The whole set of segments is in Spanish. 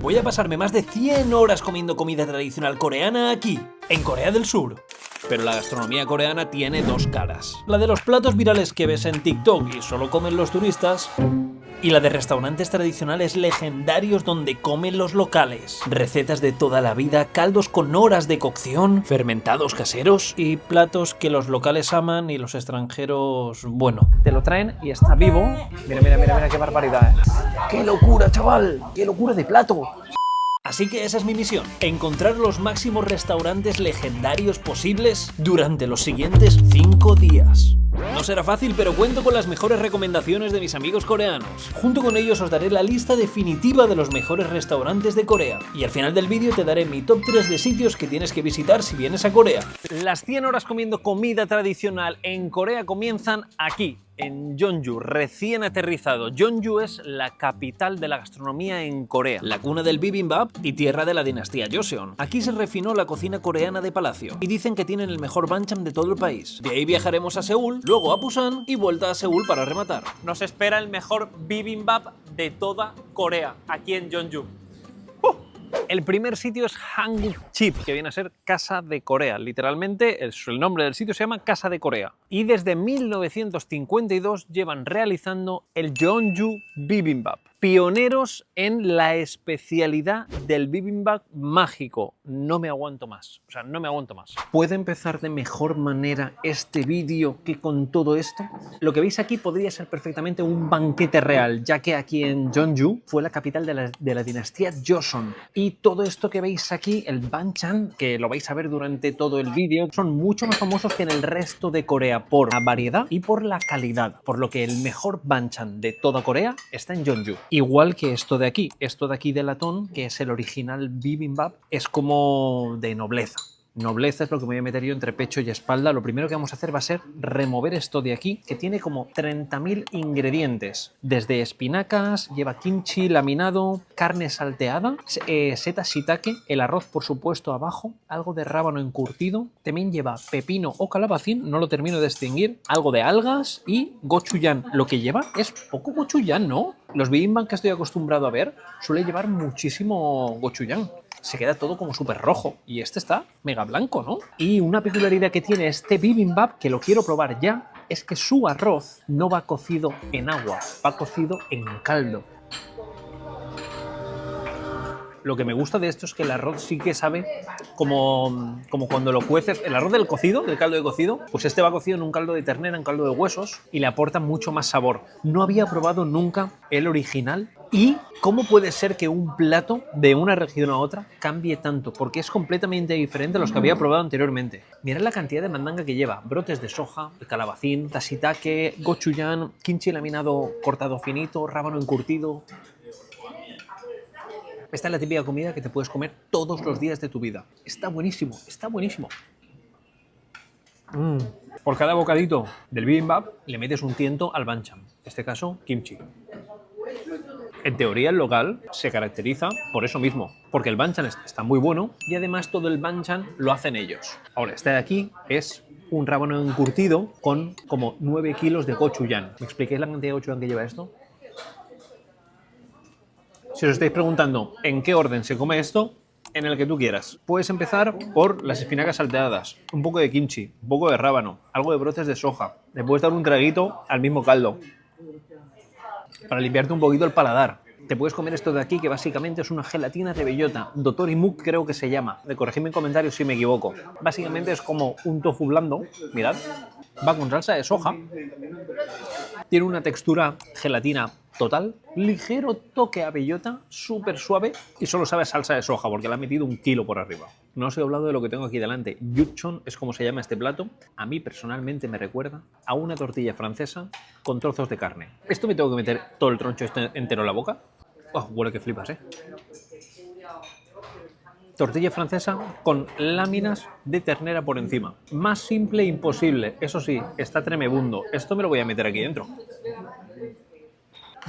Voy a pasarme más de 100 horas comiendo comida tradicional coreana aquí, en Corea del Sur. Pero la gastronomía coreana tiene dos caras. La de los platos virales que ves en TikTok y solo comen los turistas, y la de restaurantes tradicionales legendarios donde comen los locales. Recetas de toda la vida, caldos con horas de cocción, fermentados caseros y platos que los locales aman y los extranjeros, bueno, te lo traen y está vivo. Mira, mira, mira, mira qué barbaridad. ¡Qué locura, chaval! ¡Qué locura de plato! Así que esa es mi misión, encontrar los máximos restaurantes legendarios posibles durante los siguientes 5 días. No será fácil, pero cuento con las mejores recomendaciones de mis amigos coreanos. Junto con ellos os daré la lista definitiva de los mejores restaurantes de Corea. Y al final del vídeo te daré mi top 3 de sitios que tienes que visitar si vienes a Corea. Las 100 horas comiendo comida tradicional en Corea comienzan aquí, en Jeonju, recién aterrizado. Jeonju es la capital de la gastronomía en Corea, la cuna del bibimbap y tierra de la dinastía Joseon. Aquí se refinó la cocina coreana de palacio y dicen que tienen el mejor banchan de todo el país. De ahí viajaremos a Seúl, luego a Busan y vuelta a Seúl para rematar. Nos espera el mejor bibimbap de toda Corea, aquí en Jeonju. El primer sitio es Hangukchip, que viene a ser Casa de Corea. Literalmente, el nombre del sitio se llama Casa de Corea. Y desde 1952 llevan realizando el Jeonju Bibimbap. Pioneros en la especialidad del bibimbap mágico. No me aguanto más. O sea, no me aguanto más. ¿Puede empezar de mejor manera este vídeo que con todo esto? Lo que veis aquí podría ser perfectamente un banquete real, ya que aquí en Jeonju fue la capital de la dinastía Joseon. Y todo esto que veis aquí, el banchan, que lo vais a ver durante todo el vídeo, son mucho más famosos que en el resto de Corea por la variedad y por la calidad. Por lo que el mejor banchan de toda Corea está en Jeonju. Igual que esto de aquí de latón, que es el original bibimbap, es como de nobleza. Nobleza es lo que me voy a meter yo entre pecho y espalda. Lo primero que vamos a hacer va a ser remover esto de aquí, que tiene como 30.000 ingredientes. Desde espinacas, lleva kimchi laminado, carne salteada, setas shiitake, el arroz por supuesto abajo, algo de rábano encurtido, también lleva pepino o calabacín, no lo termino de distinguir, algo de algas y gochujang. Lo que lleva es poco gochujang, ¿no? Los bibimbap que estoy acostumbrado a ver suele llevar muchísimo gochujang. Se queda todo como súper rojo y este está mega blanco, ¿no? Y una peculiaridad que tiene este bibimbap, que lo quiero probar ya, es que su arroz no va cocido en agua, va cocido en caldo. Lo que me gusta de esto es que el arroz sí que sabe como cuando lo cueces. El arroz del cocido, del caldo de cocido, pues este va cocido en un caldo de ternera, en caldo de huesos, y le aporta mucho más sabor. No había probado nunca el original. ¿Y cómo puede ser que un plato de una región a otra cambie tanto? Porque es completamente diferente a los que había probado anteriormente. Mirad la cantidad de mandanga que lleva. Brotes de soja, el calabacín, shiitake, gochujang, kimchi laminado cortado finito, rábano encurtido. Esta es la típica comida que te puedes comer todos los días de tu vida. Está buenísimo, está buenísimo. Por cada bocadito del bibimbap le metes un tiento al banchan. En este caso, kimchi. En teoría el local se caracteriza por eso mismo, porque el banchan está muy bueno y además todo el banchan lo hacen ellos. Ahora, este de aquí es un rábano encurtido con como 9 kilos de gochujang. ¿Me expliquéis la cantidad de gochujang que lleva esto? Si os estáis preguntando en qué orden se come esto, en el que tú quieras. Puedes empezar por las espinacas salteadas, un poco de kimchi, un poco de rábano, algo de brotes de soja. Le puedes dar un traguito al mismo caldo para limpiarte un poquito el paladar. Te puedes comer esto de aquí, que básicamente es una gelatina de bellota. Dotorimuk creo que se llama. Corregidme en comentarios si me equivoco. Básicamente es como un tofu blando, mirad. Va con salsa de soja. Tiene una textura gelatina total, ligero toque a bellota, súper suave y solo sabe a salsa de soja porque le ha metido 1 kilo por arriba. No os he hablado de lo que tengo aquí delante. Yukchon es como se llama este plato. A mí personalmente me recuerda a una tortilla francesa con trozos de carne. ¿Esto me tengo que meter todo el troncho entero en la boca? Oh, huele que flipas, ¿eh? Tortilla francesa con láminas de ternera por encima. Más simple imposible. Eso sí, está tremebundo. Esto me lo voy a meter aquí dentro.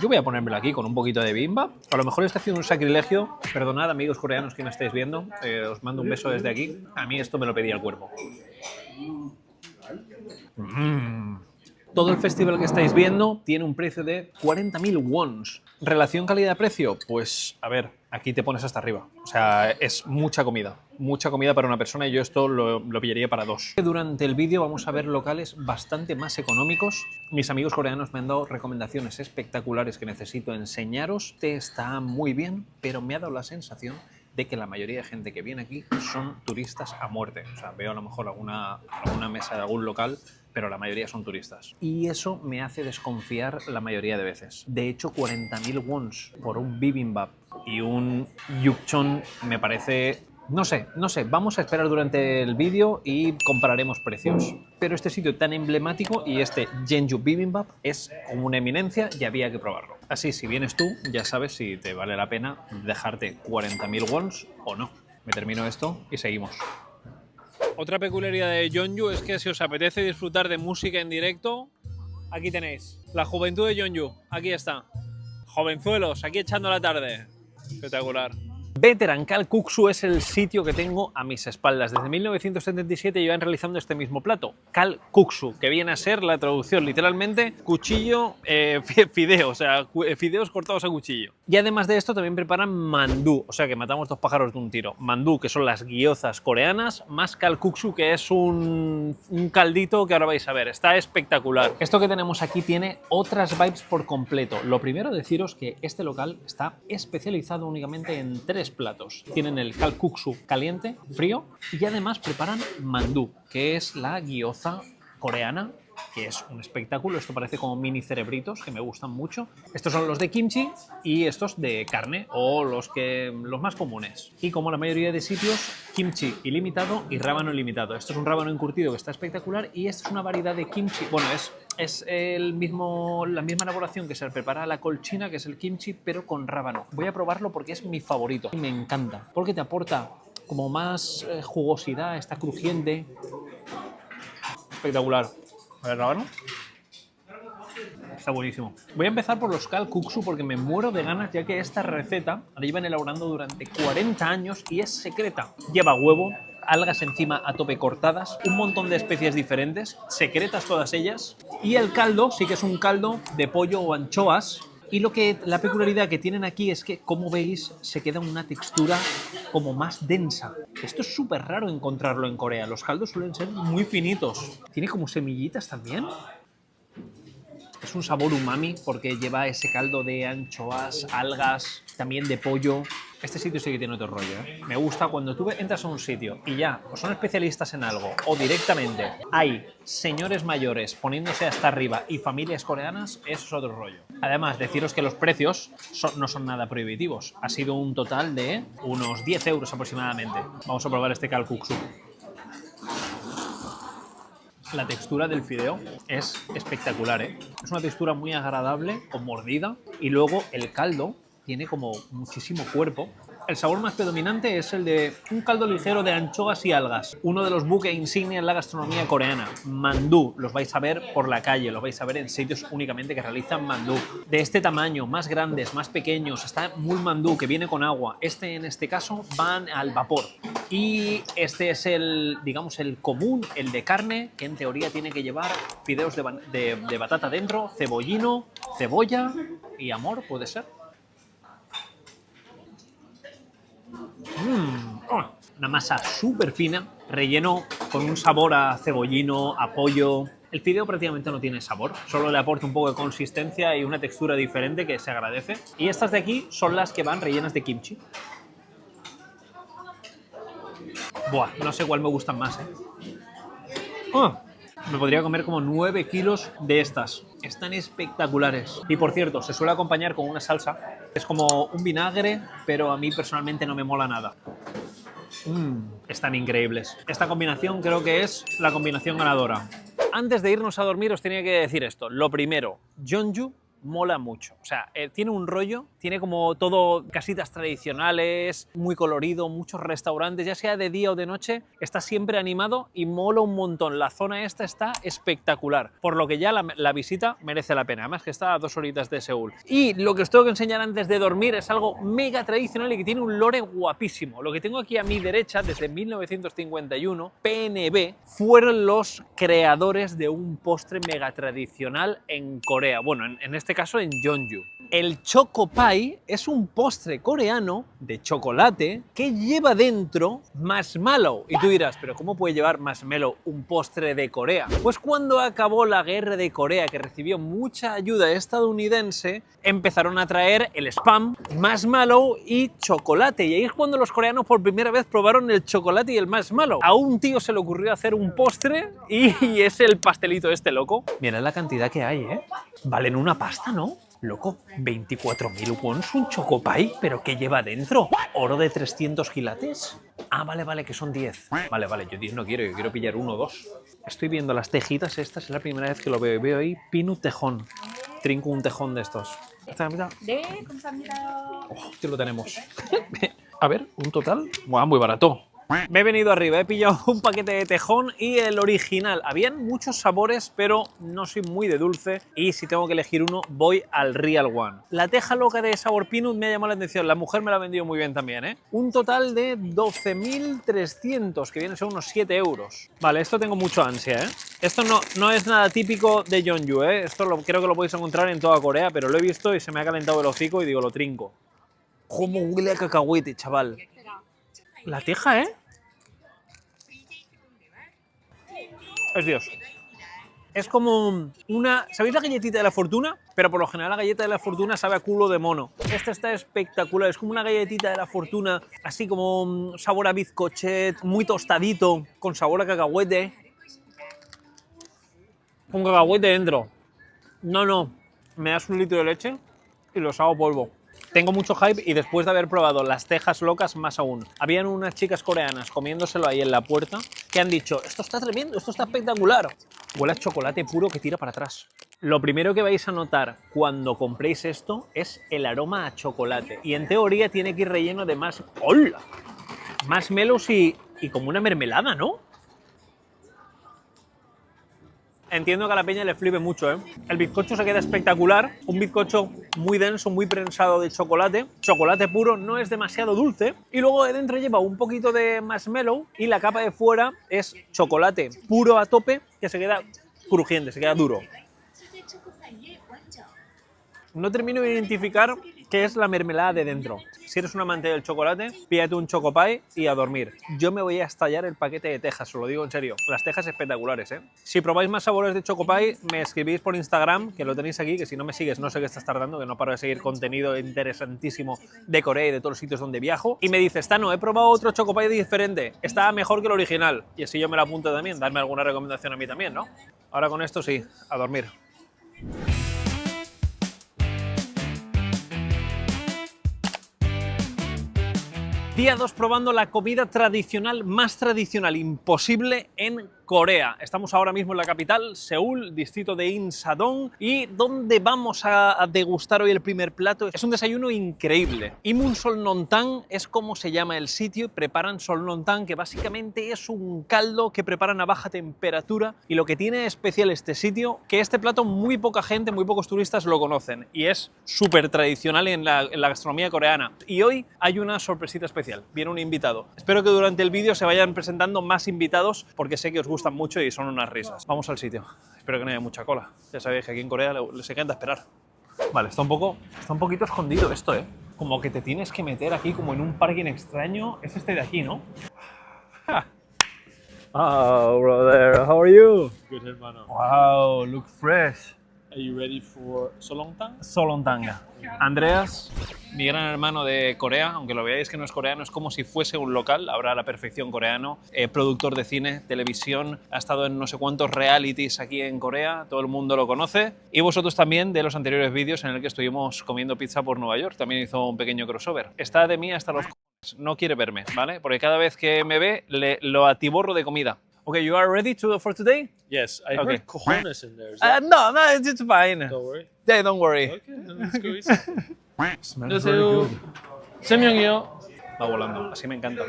Yo voy a ponérmelo aquí con un poquito de bibimbap. A lo mejor estoy haciendo un sacrilegio. Perdonad, amigos coreanos que me estáis viendo. Os mando un beso desde aquí. A mí esto me lo pedía el cuerpo. Todo el festival que estáis viendo tiene un precio de 40.000 wons. ¿Relación calidad-precio? Pues, a ver, aquí te pones hasta arriba. O sea, es mucha comida para una persona y yo esto lo pillaría para dos. Durante el vídeo vamos a ver locales bastante más económicos. Mis amigos coreanos me han dado recomendaciones espectaculares que necesito enseñaros. Este está muy bien, pero me ha dado la sensación de que la mayoría de gente que viene aquí son turistas a muerte. O sea, veo a lo mejor alguna mesa de algún local, pero la mayoría son turistas. Y eso me hace desconfiar la mayoría de veces. De hecho, 40.000 wons por un bibimbap y un yukchon me parece... No sé, vamos a esperar durante el vídeo y compararemos precios. Pero este sitio tan emblemático y este Jeonju Bibimbap es como una eminencia y había que probarlo. Así, si vienes tú, ya sabes si te vale la pena dejarte 40.000 wons o no. Me termino esto y seguimos. Otra peculiaridad de Jeonju es que si os apetece disfrutar de música en directo, aquí tenéis. La juventud de Jeonju, aquí está. Jovenzuelos, aquí echando la tarde. Espectacular. Veteran Kalguksu es el sitio que tengo a mis espaldas. Desde 1977 llevan realizando este mismo plato, Kalguksu, que viene a ser la traducción literalmente cuchillo, fideo, o sea, fideos cortados a cuchillo. Y además de esto también preparan mandú, o sea que matamos dos pájaros de un tiro. Mandú, que son las gyozas coreanas, más Kalguksu, que es un caldito que ahora vais a ver. Está espectacular. Esto que tenemos aquí tiene otras vibes por completo. Lo primero, deciros que este local está especializado únicamente en 3 platos. Tienen el kalguksu caliente, frío, y además preparan mandú, que es la gyoza coreana, que es un espectáculo. Esto parece como mini cerebritos, que me gustan mucho. Estos son los de kimchi y estos de carne, o los más comunes. Y como la mayoría de sitios, kimchi ilimitado y rábano ilimitado. Esto es un rábano encurtido que está espectacular y esta es una variedad de kimchi. Bueno, es la misma elaboración que se prepara a la colchina, que es el kimchi, pero con rábano. Voy a probarlo porque es mi favorito. Y me encanta, porque te aporta como más jugosidad, está crujiente. Espectacular. A ver, rábano. Está buenísimo. Voy a empezar por los kalguksu porque me muero de ganas, ya que esta receta la llevan elaborando durante 40 años y es secreta. Lleva huevo, algas encima a tope cortadas, un montón de especies diferentes, secretas todas ellas, y el caldo sí que es un caldo de pollo o anchoas. Y la peculiaridad que tienen aquí es que, como veis, se queda una textura como más densa. Esto es súper raro encontrarlo en Corea. Los caldos suelen ser muy finitos. Tiene como semillitas también. Es un sabor umami porque lleva ese caldo de anchoas, algas, también de pollo. Este sitio sí que tiene otro rollo, ¿eh? Me gusta cuando tú entras a un sitio y ya o son especialistas en algo o directamente hay señores mayores poniéndose hasta arriba y familias coreanas, eso es otro rollo. Además, deciros que los precios no son nada prohibitivos. Ha sido un total de unos 10 euros aproximadamente. Vamos a probar este kalguksu. La textura del fideo es espectacular, ¿eh? Es una textura muy agradable, con mordida, y luego el caldo tiene como muchísimo cuerpo. El sabor más predominante es el de un caldo ligero de anchoas y algas. Uno de los buques insignia en la gastronomía coreana. Mandú, los vais a ver por la calle, los vais a ver en sitios únicamente que realizan mandú. De este tamaño, más grandes, más pequeños, está mul mandú, que viene con agua. En este caso, van al vapor. Y este es digamos, el común, el de carne, que en teoría tiene que llevar fideos de batata dentro, cebollino, cebolla y amor, puede ser. Una masa súper fina, relleno con un sabor a cebollino, a pollo. El fideo prácticamente no tiene sabor, solo le aporta un poco de consistencia y una textura diferente que se agradece. Y estas de aquí son las que van rellenas de kimchi. Buah, no sé cuál me gustan más, ¿eh? Me podría comer como 9 kilos de estas. Están espectaculares. Y por cierto, se suele acompañar con una salsa. Es como un vinagre, pero a mí personalmente no me mola nada. Están increíbles. Esta combinación creo que es la combinación ganadora. Antes de irnos a dormir os tenía que decir esto. Lo primero, Jeonju mola mucho. O sea, tiene un rollo, tiene como todo casitas tradicionales, muy colorido, muchos restaurantes, ya sea de día o de noche, está siempre animado y mola un montón. La zona esta está espectacular, por lo que ya la visita merece la pena, además que está a 2 horitas de Seúl. Y lo que os tengo que enseñar antes de dormir es algo mega tradicional y que tiene un lore guapísimo. Lo que tengo aquí a mi derecha, desde 1951, PNB fueron los creadores de un postre mega tradicional en Corea. Bueno, en este caso en Jeonju. El Choco Pie es un postre coreano de chocolate que lleva dentro marshmallow. Y tú dirás, ¿pero cómo puede llevar marshmallow un postre de Corea? Pues cuando acabó la guerra de Corea, que recibió mucha ayuda estadounidense, empezaron a traer el spam, marshmallow y chocolate. Y ahí es cuando los coreanos por primera vez probaron el chocolate y el marshmallow. A un tío se le ocurrió hacer un postre y es el pastelito este loco. Mira la cantidad que hay, ¿eh? Valen una pasta, ¿no? Loco, 24.000 wons un Choco Pie, ¿pero qué lleva dentro? ¿Oro de 300 quilates? Ah, vale, que son 10. Vale, yo 10 no quiero, yo quiero pillar 1 o 2. Estoy viendo las tejitas estas, es la primera vez que lo veo. Veo ahí pino tejón. Trinco un tejón de estos. ¿Esta mitad? Oh, que lo tenemos. A ver, un total. Buah, muy barato. Me he venido arriba, he pillado un paquete de tejón y el original. Habían muchos sabores, pero no soy muy de dulce y si tengo que elegir uno, voy al Real One. La teja loca de sabor peanut me ha llamado la atención, la mujer me la ha vendido muy bien también, ¿eh? Un total de 12.300, que vienen a ser unos 7 euros. Vale, esto tengo mucho ansia, ¿eh? Esto no es nada típico de Jeonju, ¿eh? Esto creo que lo podéis encontrar en toda Corea, pero lo he visto y se me ha calentado el hocico y digo, lo trinco. ¿Cómo huele a cacahuete, chaval? La teja, ¿eh? Es Dios. Es como una... ¿Sabéis la galletita de la fortuna? Pero por lo general la galleta de la fortuna sabe a culo de mono. Esta está espectacular. Es como una galletita de la fortuna, así como sabor a bizcochet, muy tostadito, con sabor a cacahuete. Con cacahuete dentro. No. Me das un litro de leche y los hago polvo. Tengo mucho hype y después de haber probado las tejas locas más aún. Habían unas chicas coreanas comiéndoselo ahí en la puerta que han dicho, esto está tremendo, esto está espectacular. Huele a chocolate puro que tira para atrás. Lo primero que vais a notar cuando compréis esto es el aroma a chocolate. Y en teoría tiene que ir relleno de más... ¡Hola! Marshmallows y como una mermelada, ¿no? Entiendo que a la peña le flipe mucho, ¿eh? El bizcocho se queda espectacular, un bizcocho muy denso, muy prensado de chocolate. Chocolate puro, no es demasiado dulce. Y luego de dentro lleva un poquito de marshmallow y la capa de fuera es chocolate puro a tope que se queda crujiente, se queda duro. No termino de identificar qué es la mermelada de dentro. Si eres un amante del chocolate, pídate un Choco Pie y a dormir. Yo me voy a estallar el paquete de tejas, os lo digo en serio. Las tejas espectaculares, ¿eh? Si probáis más sabores de Choco Pie, me escribís por Instagram, que lo tenéis aquí, que si no me sigues no sé qué estás tardando, que no paro de seguir contenido interesantísimo de Corea y de todos los sitios donde viajo. Y me dices, Tano, he probado otro Choco Pie diferente, está mejor que el original. Y así yo me lo apunto también, darme alguna recomendación a mí también, ¿no? Ahora con esto sí, a dormir. Día 2 probando la comida tradicional más tradicional imposible en Corea. Estamos ahora mismo en la capital, Seúl, distrito de Insadong, y donde vamos a degustar hoy el primer plato es un desayuno increíble. Imun Solnontang es como se llama el sitio, preparan Solnontang, que básicamente es un caldo que preparan a baja temperatura, y lo que tiene especial este sitio, que este plato muy poca gente, muy pocos turistas lo conocen, y es súper tradicional en la gastronomía coreana. Y hoy hay una sorpresita especial, viene un invitado. Espero que durante el vídeo se vayan presentando más invitados, porque sé que os gustan mucho y son unas risas. Vamos al sitio. Espero que no haya mucha cola. Ya sabéis que aquí en Corea les encanta esperar. Vale, está un poquito escondido esto, ¿eh? Como que te tienes que meter aquí como en un parking extraño. Es este de aquí, ¿no? Oh, brother, how are you? Good, hermano. Wow, look fresh. Are you ready for Solongtang? Solongtang. Andreas, mi gran hermano de Corea, aunque lo veáis que no es coreano, es como si fuese un local, habla a la perfección coreano, productor de cine, televisión, ha estado en no sé cuántos realities aquí en Corea, todo el mundo lo conoce, y vosotros también de los anteriores vídeos en el que estuvimos comiendo pizza por Nueva York, también hizo un pequeño crossover. Está de mí hasta los cojones, no quiere verme, ¿vale? Porque cada vez que me ve lo atiborro de comida. Okay, you are ready for today? Yes, I Okay. heard cojones in there. Is that- No, it's fine. Don't worry. Yeah, don't worry. Okay, then let's go easy. Smells very 안녕하세요. good. 쌤형이요. Va volando, así me encanta.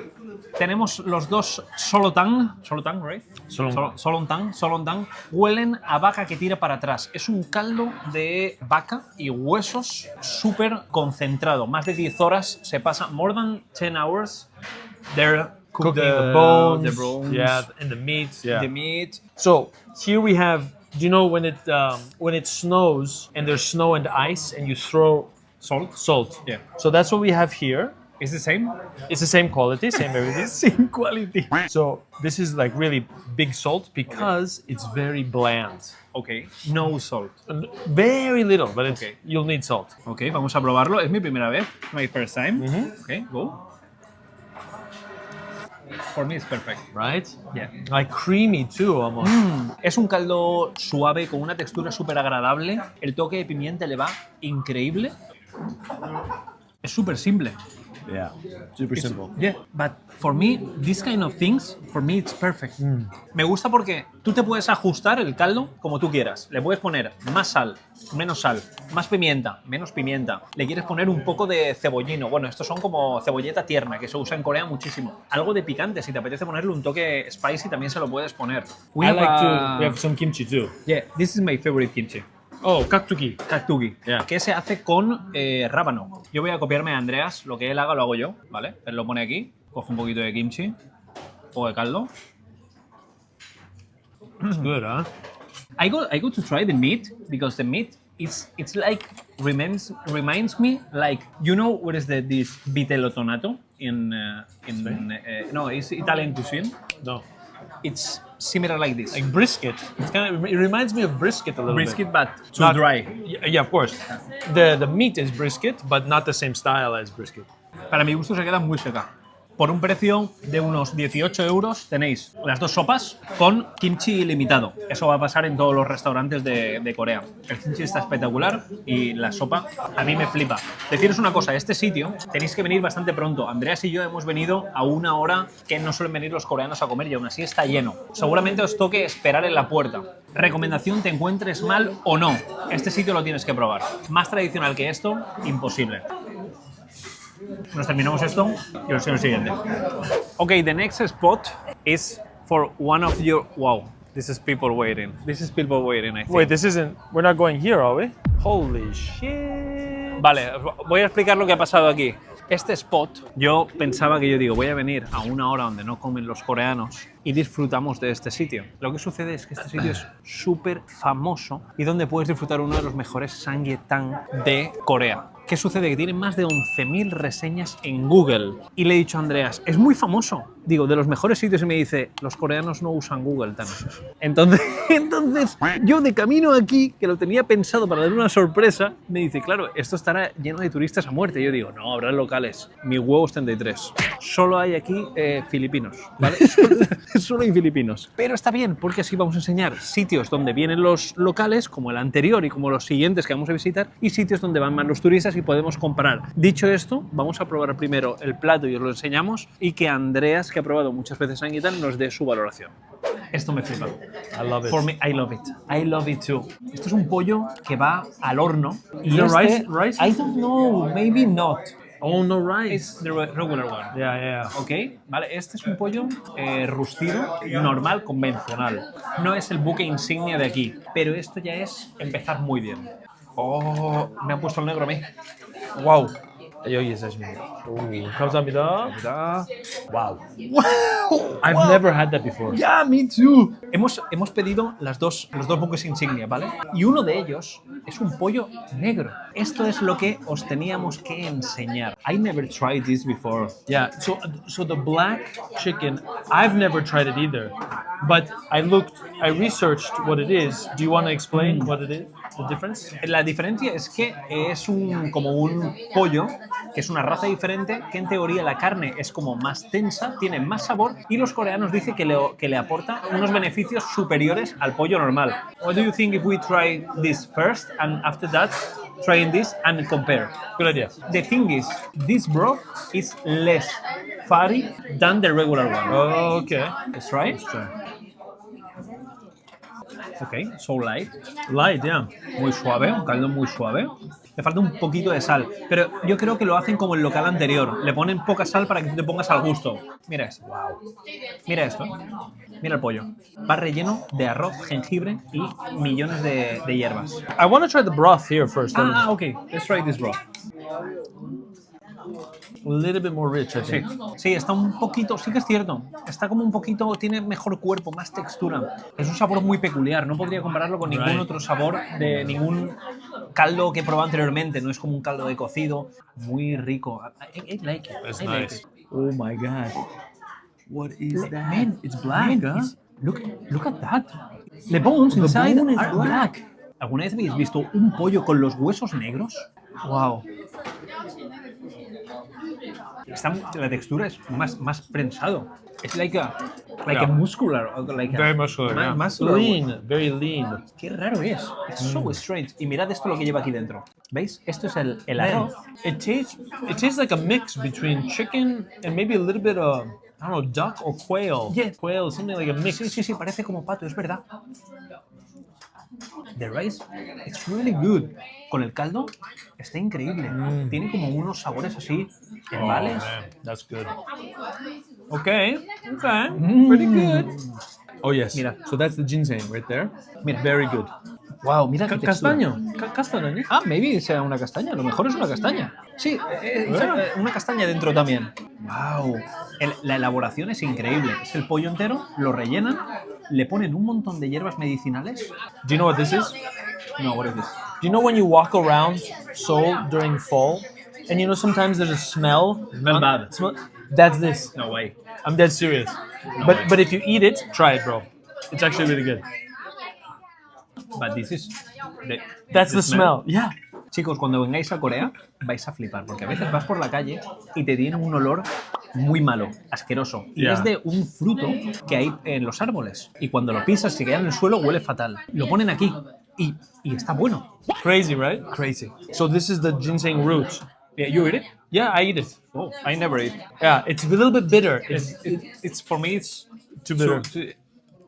Tenemos los dos Solotang, right? Solotang, huelen a vaca que tira para atrás. Es un caldo de vaca y huesos súper concentrado. Más de 10 horas se pasa, more than 10 hours. They're Cooking the bones. the bones, Yeah, and the meat. Yeah. the meat. So here we have. Do you know when it snows and there's snow and ice and you throw Salt. salt? Yeah. So that's what we have here. Is the same? It's the same quality, same everything. Same quality. So this is like really big salt because it's very bland. Okay. No salt. And very little, but it's, Okay. you'll need salt. Ok, vamos a probarlo. Es mi primera vez. My first time. Ok, go. For me it's perfect. Right? Yeah. Like creamy too, almost. Es un caldo suave con una textura súper agradable. El toque de pimienta le va increíble. Es súper simple. Yeah. Super simple. Yeah, but for me, these kind of things, for me it's perfect. Me gusta porque tú te puedes ajustar el caldo como tú quieras. Le puedes poner más sal, menos sal, más pimienta, menos pimienta. Le quieres poner un poco de cebollino. Bueno, estos son como cebolleta tierna, que se usa en Corea muchísimo. Algo de picante, si te apetece ponerle un toque spicy, también se lo puedes poner. We have some kimchi too. Yeah, this is my favorite kimchi. Oh, kaktuki. Kaktuki, Yeah. que se hace con rábano. Yo voy a copiarme a Andreas, lo que él haga lo hago yo, ¿vale? Él lo pone aquí, coge un poquito de kimchi o de caldo. It's good, huh? I go to try the meat because the meat it's like reminds me like, you know what is this vitello tonato in no, it's Italian cuisine. No. It's similar like this. Like brisket. It reminds me of brisket a little Brisket, but too Not- dry. bit. Yeah, of course. The meat is brisket, but not the same style as brisket. Para mi gusto se queda muy seca. Por un precio de unos 18 euros tenéis las dos sopas con kimchi ilimitado. Eso va a pasar en todos los restaurantes de Corea. El kimchi está espectacular y la sopa a mí me flipa. Deciros una cosa, este sitio tenéis que venir bastante pronto. Andreas y yo hemos venido a una hora que no suelen venir los coreanos a comer y aún así está lleno. Seguramente os toque esperar en la puerta. Recomendación, te encuentres mal o no, este sitio lo tienes que probar. Más tradicional que esto, imposible. Nos terminamos esto y os sigo el siguiente. Okay, the next spot is for one of your... Wow, this is people waiting. This is people waiting, I think. Wait, this isn't. We're not going here, are we? Holy shit. Vale, voy a explicar lo que ha pasado aquí. Este spot, yo pensaba que voy a venir a una hora donde no comen los coreanos y disfrutamos de este sitio. Lo que sucede es que este sitio es súper famoso y donde puedes disfrutar uno de los mejores samgyetang de Corea. ¿Qué sucede? Que tiene más de 11.000 reseñas en Google. Y le he dicho a Andreas, es muy famoso. Digo, de los mejores sitios, y me dice, los coreanos no usan Google tan. Entonces, yo de camino aquí, que lo tenía pensado para darle una sorpresa, me dice, claro, esto estará lleno de turistas a muerte. Y yo digo, no, habrá locales. Mi huevos 33. Solo hay aquí filipinos, ¿vale? Solo hay filipinos. Pero está bien, porque así vamos a enseñar sitios donde vienen los locales, como el anterior y como los siguientes que vamos a visitar, y sitios donde van más los turistas y podemos comparar. Dicho esto, vamos a probar primero el plato y os lo enseñamos, y que Andreas, que ha probado muchas veces Samgyetang, nos dé su valoración. Esto me flipa. I love it. For me, I love it. I love it too. Esto es un pollo que va al horno. Is there rice? I don't know, maybe not. Oh, no rice. It's the regular one. Yeah, yeah. Ok, vale, este es un pollo rustido, normal, convencional. No es el buque insignia de aquí, pero esto ya es empezar muy bien. Oh, me han puesto el negro a mí. Wow. 여기 있으십니다. 감사합니다. Wow. I've never had that before. Yeah, me too. Hemos pedido los dos buques insignia, ¿vale? Y uno de ellos es un pollo negro. Esto es lo que os teníamos que enseñar. I never tried this before. Yeah, so the black chicken, I've never tried it either. But I researched what it is. Do you want to explain what it is? The difference? La diferencia es que es como un pollo, que es una raza diferente, que en teoría la carne es como más tensa, tiene más sabor, y los coreanos dicen que le aporta unos beneficios superiores al pollo normal. What do you think if we try this first and after that trying this and compare? Good idea. The thing is, this broth is less fatty than the regular one. Oh, okay. Let's try it. Ok, so light. Light, yeah. Muy suave, un caldo muy suave. Le falta un poquito de sal, pero yo creo que lo hacen como el local anterior. Le ponen poca sal para que tú te pongas al gusto. Mira esto. Wow. Mira esto. Mira el pollo. Va relleno de arroz, jengibre y millones de hierbas. I want to try the broth here first. Ah, ok. Let's try this broth. A little bit more rich, I Sí, think. sí, está un poquito, sí que es cierto. Está como un poquito, tiene mejor cuerpo, más textura. Es un sabor muy peculiar. No podría compararlo con ningún Right. otro sabor de ningún caldo que he probado anteriormente. No es como un caldo de cocido. Muy rico. I like it. That's I like nice. it. Oh my god. What is that? Man, It's black, man, huh? Look at that. The bones inside bone is are black. ¿Alguna vez habéis visto un pollo con los huesos negros? Wow. La textura es más prensado. Es like a Yeah. muscular. Like Very muscular. ma- Yeah. muscular. Lean, very lean. Qué raro es. It's so strange. Y mirad esto lo que lleva aquí dentro. ¿Veis? Esto es el arroz. It tastes like a mix between chicken and maybe a little bit of, I don't know, duck or quail. Yeah. Quail, something like a mix. Sí, parece como pato, es verdad. The rice, it's really good. Con el caldo, está increíble. Tiene como unos sabores así, herbales. man, that's good. Okay, pretty good. Oh yes. Mira. So that's the ginseng right there. Mira. Very good. Wow, mira qué textura. Castaño. Castaño. Ah, maybe sea una castaña. A lo mejor es una castaña. Sí, una castaña dentro también. Wow. La elaboración es increíble. Es el pollo entero, lo rellenan, le ponen un montón de hierbas medicinales. Do you know what this is? No, what is this? Do you know when you walk around Seoul during fall, and you know sometimes there's a smell? Smell bad. That's this. No way. I'm dead serious. But if you eat it, try it, bro. It's actually really good. But this is That's the smell. Yeah. Chicos, cuando vengáis a Corea vais a flipar, porque a veces vas por la calle y te tiene un olor muy malo, asqueroso. Y Yeah. es de un fruto que hay en los árboles. Y cuando lo pisas, si queda en el suelo, huele fatal. Lo ponen aquí y está bueno. Crazy, right? Crazy. So this is the ginseng root. Yeah, you eat it? Yeah, I eat it. Oh, I never eat. Yeah, it's a little bit bitter. It's for me, it's Too bitter.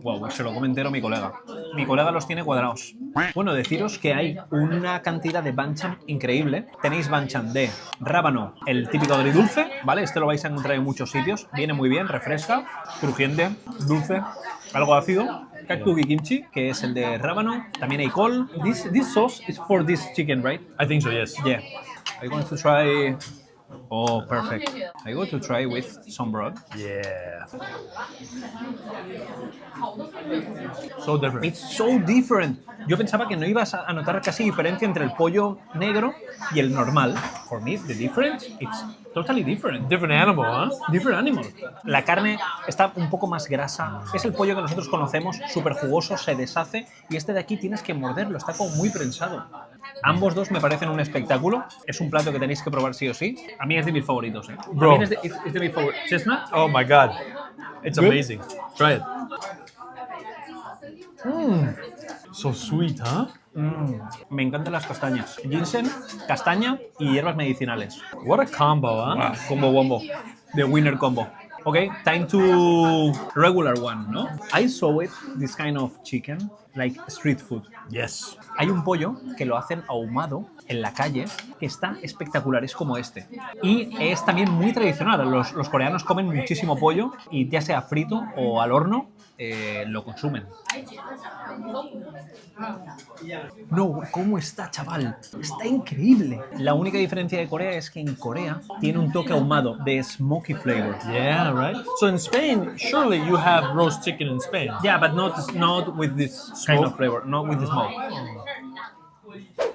Wow, se lo come entero mi colega. Mi colega los tiene cuadrados. Bueno, deciros que hay una cantidad de banchan increíble. Tenéis banchan de rábano, el típico agridulce, ¿vale? Este lo vais a encontrar en muchos sitios. Viene muy bien, refresca, crujiente, dulce, algo ácido. Kaktugi kimchi, que es el de rábano. También hay col. This sauce is for this chicken, right? I think so, yes. Yeah. I'm going to try... Oh, perfect. I'm going to try with some broth. Yeah. So different. It's so different. Yo pensaba que no ibas a notar casi diferencia entre el pollo negro y el normal. For me, the difference, it's totally different. Different animal, huh? Different animal. La carne está un poco más grasa. Es el pollo que nosotros conocemos, súper jugoso, se deshace. Y este de aquí tienes que morderlo, está como muy prensado. Ambos dos me parecen un espectáculo. Es un plato que tenéis que probar sí o sí. A mí es de mis favoritos. Bro. A mí es de mis favoritos. Chestnut. Oh my god. It's Good? amazing. Try it. So sweet, huh? Me encantan las castañas. Ginseng, castaña y hierbas medicinales. What a combo, huh? Combo wombo. The winner combo. Okay, time to regular one, ¿no? I saw it, this kind of chicken, like street food. Yes. Hay un pollo que lo hacen ahumado en la calle que está espectacular, es como este. Y es también muy tradicional. Los coreanos comen muchísimo pollo y ya sea frito o al horno, lo consumen. No, ¿cómo está, chaval? Está increíble. La única diferencia de Corea es que en Corea tiene un toque ahumado de smoky flavor. Yeah, right? So in Spain, surely you have roast chicken in Spain. Yeah, but not with this kind Smoke? of flavor, not with the smoke.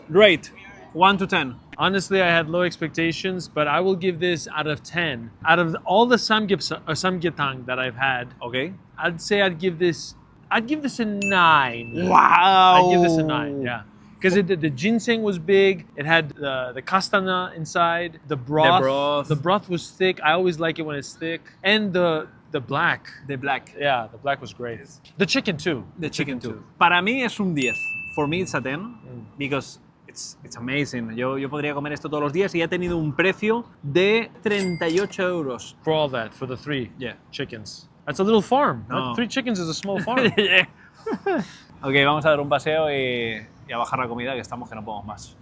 Great. 1 to 10. Honestly, I had low expectations, but I will give this out of 10. Out of all the samgyetang that I've had, Okay. I'd say I'd give this a 9. Wow. I'd give this a 9, yeah. Because the ginseng was big, it had the castana inside, the broth was thick. I always like it when it's thick. And the black. The black. Yeah, the black was great. The chicken too. The chicken too. Para mí es un 10. For me it's a 10 because it's amazing. Yo podría comer esto todos los días y ha tenido un precio de 38 euros. For all that, for the 3 Yeah. chickens. That's a little farm. No. 3 chickens is a small farm. Yeah. Ok, vamos a dar un paseo y a bajar la comida, que estamos que no podemos más.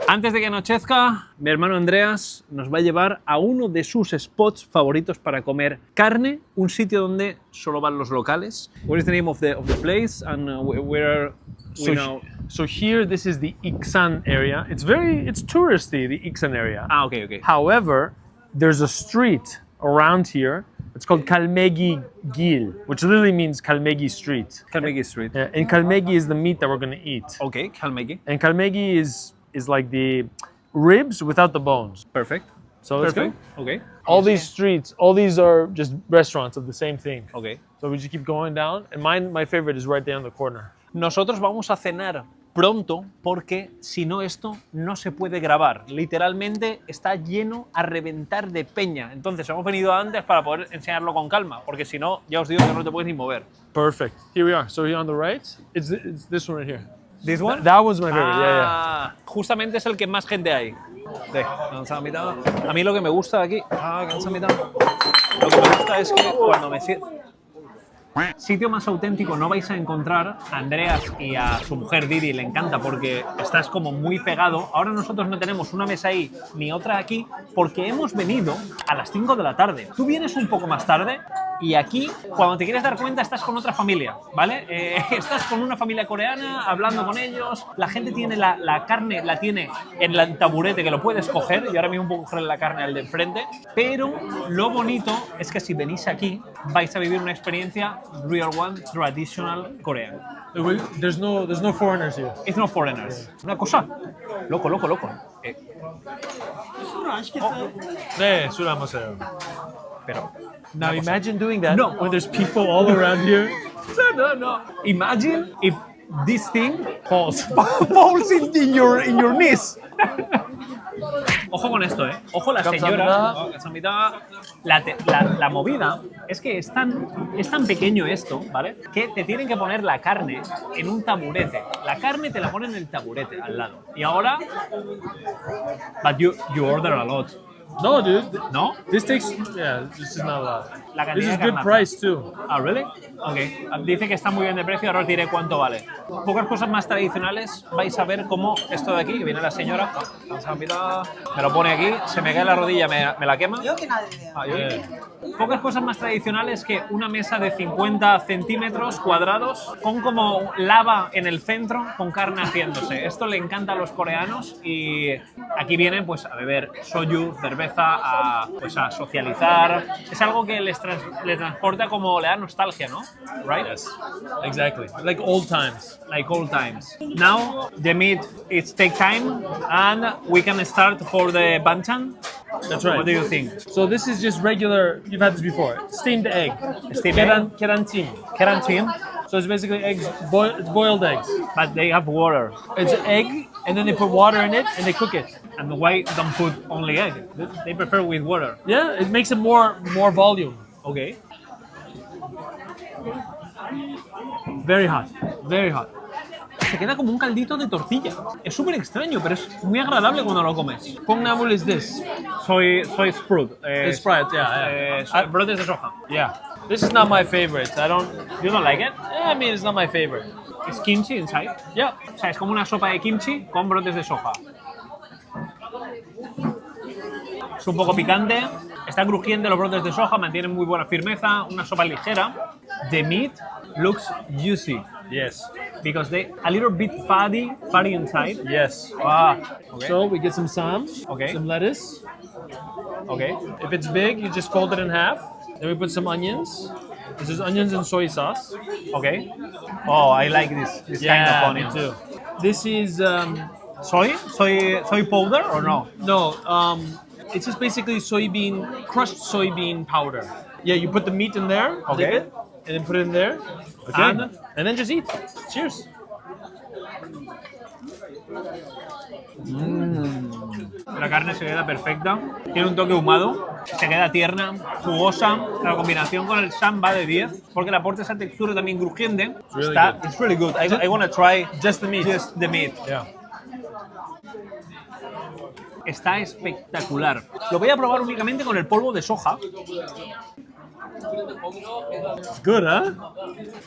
Antes de que anochezca, mi hermano Andreas nos va a llevar a uno de sus spots favoritos para comer carne, un sitio donde solo van los locales. What is the name of the place and where are we now? So here, this is the Iksan area. It's touristy, the Iksan area. Ah, ok. However, there's a street around here. It's called Kalmegi Gil, which literally means Kalmegi Street. Kalmegi Street. Yeah, and Kalmegi is the meat that we're going to eat. Ok, Kalmegi. And Kalmegi is like the ribs without the bones. Perfect. So let's go. Ok. All these streets, all these are just restaurants of the same thing. Ok. So we just keep going down. And my favorite is right there in the corner. Nosotros vamos a cenar pronto porque si no esto no se puede grabar. Literalmente está lleno a reventar de peña. Entonces hemos venido antes para poder enseñarlo con calma, porque si no, ya os digo que no te puedes ni mover. Perfect. Here we are. So here on the right, it's this one right here. This one? That was my favorite. Yeah. Justamente es el que más gente hay. A mí lo que me gusta de aquí... Lo que me gusta es que cuando me siento... Sitio más auténtico no vais a encontrar. A Andreas y a su mujer Didi le encanta porque estás como muy pegado. Ahora nosotros no tenemos una mesa ahí ni otra aquí porque hemos venido a las 5 de la tarde. Tú vienes un poco más tarde y aquí, cuando te quieres dar cuenta, estás con otra familia, ¿vale? Estás con una familia coreana, hablando con ellos. La gente tiene la carne, la tiene en el taburete que lo puedes coger. Y ahora mismo puedo coger la carne al de enfrente. Pero lo bonito es que si venís aquí, vais a vivir una experiencia real one, traditional Korean. There's no foreigners here. It's no foreigners. Una cosa, loco. Pero Now imagine doing that No. when there's people all around here. no. Imagine if this thing falls in your knees. Ojo con esto, ¿eh? Ojo la señora. La movida es que es tan pequeño esto, ¿vale? Que te tienen que poner la carne en un taburete. La carne te la ponen en el taburete al lado. Y ahora... But you order a lot. No, dude. ¿No? This is not a lot. La This cantidad is de good carnaza. price too. Ah, ¿really? Ok. Dice que está muy bien de precio, ahora os diré cuánto vale. Pocas cosas más tradicionales, vais a ver cómo esto de aquí, que viene la señora, me lo pone aquí, se me cae la rodilla, me la quema. Ah, yo. Pocas cosas más tradicionales que una mesa de 50 centímetros cuadrados con como lava en el centro con carne haciéndose. Esto le encanta a los coreanos y aquí vienen pues a beber soju, cerveza, a socializar. Es algo que les transporta como le da nostalgia, ¿no? Right? Yes, exactly. Like old times. Like old times. Now the meat it take time and we can start for the banchan. That's right. What do you think? So this is just regular. You've had this before. Steamed egg. Steamed egg? Kerantin. Keratin, So it's basically eggs, boiled eggs. but they have water. It's an egg, and then they put water in it, and they cook it. And why don't put only egg? They prefer with water. Yeah, it makes it more volume. Okay. Very hot. Very hot. Se queda como un caldito de tortilla. Es súper extraño, pero es muy agradable cuando lo comes. Kongnamul is this. Soy sprout. It's Sprite, yeah. Brotes de soja. Yeah. This is not my favorite. You don't like it? I mean, it's not my favorite. It's kimchi inside. Yeah. O sea, es como una sopa de kimchi con brotes de soja. Es un poco picante, está crujiente los brotes de soja, mantienen muy buena firmeza, una sopa ligera. The meat looks juicy. Yes. Because they a little bit fatty inside. Yes. Ah, okay. So we get some sam, Okay. some lettuce. Okay. If it's big, you just fold it in half. Then we put some onions. This is onions and soy sauce. Okay. Oh, I like this kind of me onions. too. This is Soy powder or no? no, it's just basically crushed soybean powder. Yeah, you put the meat in there, Okay. dip it, and then put it in there. Okay. And then just eat. Cheers. La carne se queda perfecta, tiene un toque ahumado, se queda tierna, jugosa. La combinación con el sam va de 10 porque le aporta esa textura también crujiente. really It's really good. I want to try Just the meat. just the meat. Yeah. Está espectacular. Lo voy a probar únicamente con el polvo de soja. It's good, huh?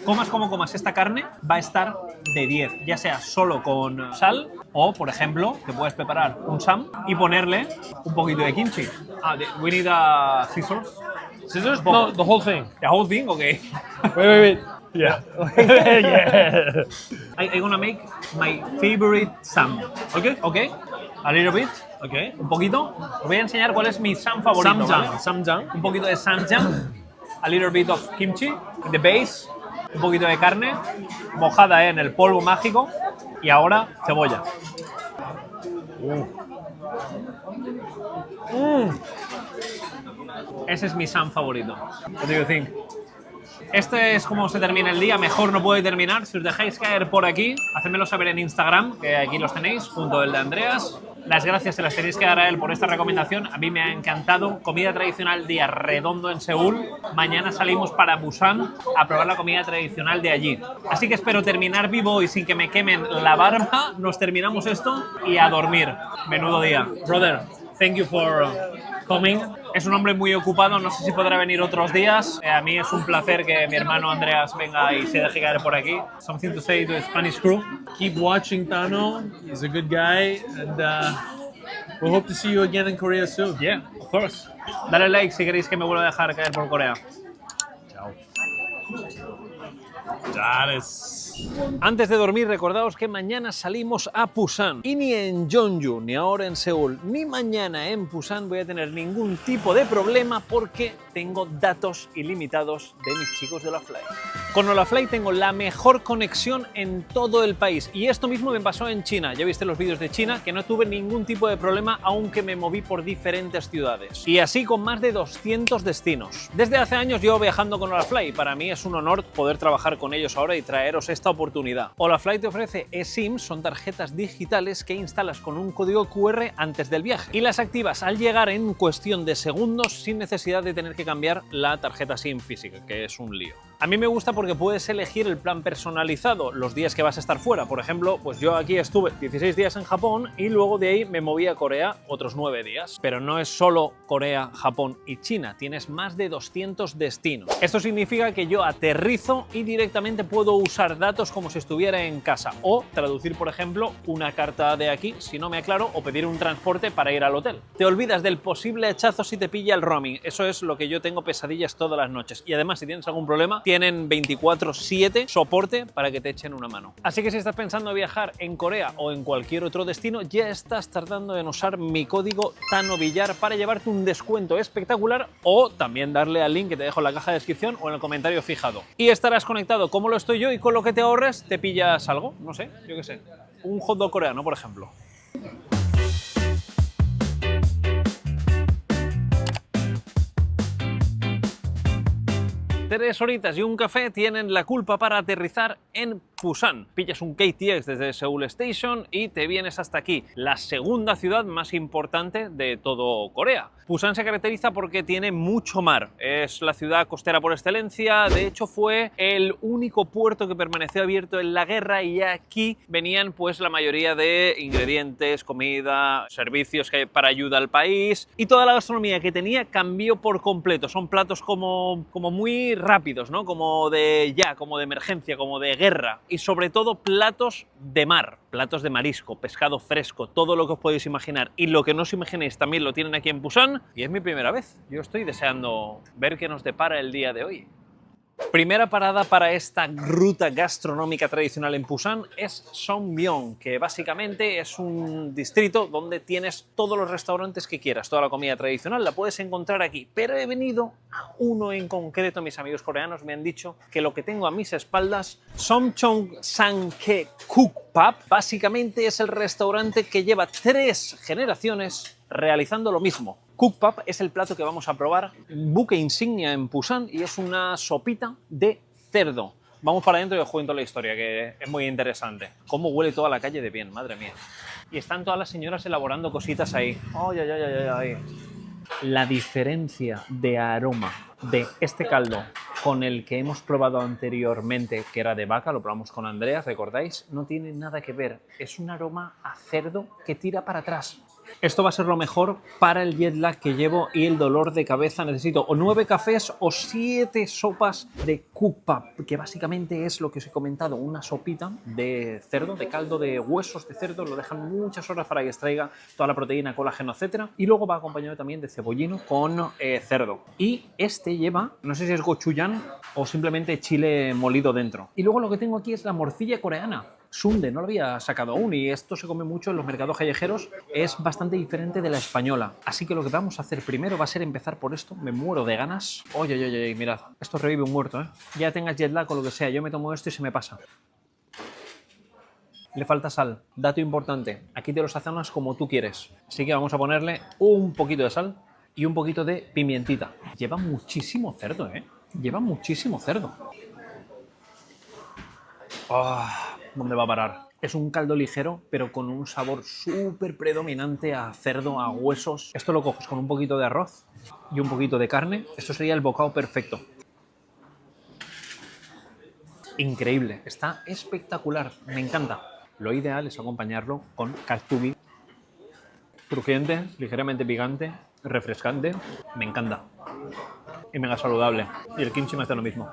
Comas como comas esta carne, va a estar de 10, ya sea solo con sal o, por ejemplo, te puedes preparar un sam y ponerle un poquito de kimchi. We need scissors. Scissors? No, the whole thing. The whole thing, okay. Wait. Yeah. Yeah. I'm gonna make my favorite sam. Okay. A little bit. Okay. Un poquito. Os voy a enseñar cuál es mi sam favorito. ¿Vale? Samjang. Un poquito de samjang, a little bit of kimchi in the base, un poquito de carne mojada en el polvo mágico y ahora cebolla. Ese es mi sam favorito. What do you think? Este es como se termina el día, mejor no puede terminar. Si os dejáis caer por aquí, hacedmelo saber en Instagram, que aquí los tenéis, junto al de Andreas. Las gracias se las tenéis que dar a él por esta recomendación. A mí me ha encantado. Comida tradicional día redondo en Seúl. Mañana salimos para Busan a probar la comida tradicional de allí. Así que espero terminar vivo y sin que me quemen la barba. Nos terminamos esto y a dormir. Menudo día. Brother, thank you for coming. Es un hombre muy ocupado, no sé si podrá venir otros días. A mí es un placer que mi hermano Andreas venga y se deje caer por aquí. Something to say to the Spanish crew. Keep watching Tano. He's a good guy, and we'll hope to see you again in Korea soon. Yeah, of course. Dale like si queréis que me vuelva a dejar caer por Corea. Chao. Chales. Antes de dormir, recordaos que mañana salimos a Busan. Y ni en Jeonju, ni ahora en Seúl, ni mañana en Busan voy a tener ningún tipo de problema porque tengo datos ilimitados de mis chicos de Olafly. Con Olafly tengo la mejor conexión en todo el país. Y esto mismo me pasó en China. Ya viste los vídeos de China, que no tuve ningún tipo de problema, aunque me moví por diferentes ciudades. Y así con más de 200 destinos. Desde hace años llevo viajando con Olafly y para mí es un honor poder trabajar con ellos ahora y traeros esta oportunidad. Olafly te ofrece eSIMs, son tarjetas digitales que instalas con un código QR antes del viaje y las activas al llegar en cuestión de segundos sin necesidad de tener que cambiar la tarjeta SIM física, que es un lío. A mí me gusta porque puedes elegir el plan personalizado los días que vas a estar fuera. Por ejemplo, pues yo aquí estuve 16 días en Japón y luego de ahí me moví a Corea otros 9 días. Pero no es solo Corea, Japón y China, tienes más de 200 destinos. Esto significa que yo aterrizo y directamente puedo usar datos como si estuviera en casa o traducir, por ejemplo, una carta de aquí si no me aclaro o pedir un transporte para ir al hotel. Te olvidas del posible hachazo si te pilla el roaming. Eso es lo que yo tengo pesadillas todas las noches. Y además, si tienes algún problema, tienen 24/7 soporte para que te echen una mano. Así que si estás pensando en viajar en Corea o en cualquier otro destino, ya estás tardando en usar mi código TANOVILLAR para llevarte un descuento espectacular o también darle al link que te dejo en la caja de descripción o en el comentario fijado. Y estarás conectado como lo estoy yo y con lo que te ahorres te pillas algo, no sé, yo qué sé, un hot dog coreano, por ejemplo. 3 horitas y un café tienen la culpa para aterrizar en Busan. Pillas un KTX desde Seoul Station y te vienes hasta aquí, la segunda ciudad más importante de todo Corea. Busan se caracteriza porque tiene mucho mar, es la ciudad costera por excelencia, de hecho fue el único puerto que permaneció abierto en la guerra y aquí venían pues la mayoría de ingredientes, comida, servicios que hay para ayuda al país y toda la gastronomía que tenía cambió por completo. Son platos como muy rápidos, ¿no? Como de emergencia, como de guerra y sobre todo platos de mar, platos de marisco, pescado fresco, todo lo que os podéis imaginar y lo que no os imaginéis también lo tienen aquí en Busan y es mi primera vez. Yo estoy deseando ver qué nos depara el día de hoy. Primera parada para esta ruta gastronómica tradicional en Busan es Songbyon, que básicamente es un distrito donde tienes todos los restaurantes que quieras, toda la comida tradicional la puedes encontrar aquí, pero he venido a uno en concreto. Mis amigos coreanos me han dicho que lo que tengo a mis espaldas, Somchong Sanke Kukpap, básicamente es el restaurante que lleva 3 generaciones realizando lo mismo. Kukpap es el plato que vamos a probar, buque insignia en Busan y es una sopita de cerdo. Vamos para adentro y os cuento la historia, que es muy interesante. Cómo huele toda la calle de bien, madre mía. Y están todas las señoras elaborando cositas ahí. ¡Ay, ay, ay, ay, ay! La diferencia de aroma de este caldo con el que hemos probado anteriormente, que era de vaca, lo probamos con Andreas, ¿recordáis? No tiene nada que ver. Es un aroma a cerdo que tira para atrás. Esto va a ser lo mejor para el jet lag que llevo y el dolor de cabeza. Necesito o 9 cafés o 7 sopas de kukpa, que básicamente es lo que os he comentado, una sopita de cerdo, de caldo de huesos de cerdo. Lo dejan muchas horas para que extraiga toda la proteína, colágeno, etcétera. Y luego va acompañado también de cebollino con cerdo. Y este lleva, no sé si es gochujang o simplemente chile molido dentro. Y luego lo que tengo aquí es la morcilla coreana. Sundae, no lo había sacado aún y esto se come mucho en los mercados callejeros, es bastante diferente de la española. Así que lo que vamos a hacer primero va a ser empezar por esto, me muero de ganas. Oye, oye, oye, mirad, esto revive un muerto, ¿eh? Ya tengas jet lag o lo que sea, yo me tomo esto y se me pasa. Le falta sal, dato importante, aquí te lo sazonas como tú quieres. Así que vamos a ponerle un poquito de sal y un poquito de pimientita. Lleva muchísimo cerdo, ¿eh? Lleva muchísimo cerdo. Oh, ¿dónde va a parar? Es un caldo ligero, pero con un sabor súper predominante a cerdo, a huesos. Esto lo coges con un poquito de arroz y un poquito de carne. Esto sería el bocado perfecto. Increíble, está espectacular, me encanta. Lo ideal es acompañarlo con katsubi. Crujiente, ligeramente picante, refrescante, me encanta. Y mega saludable. Y el kimchi me hace lo mismo.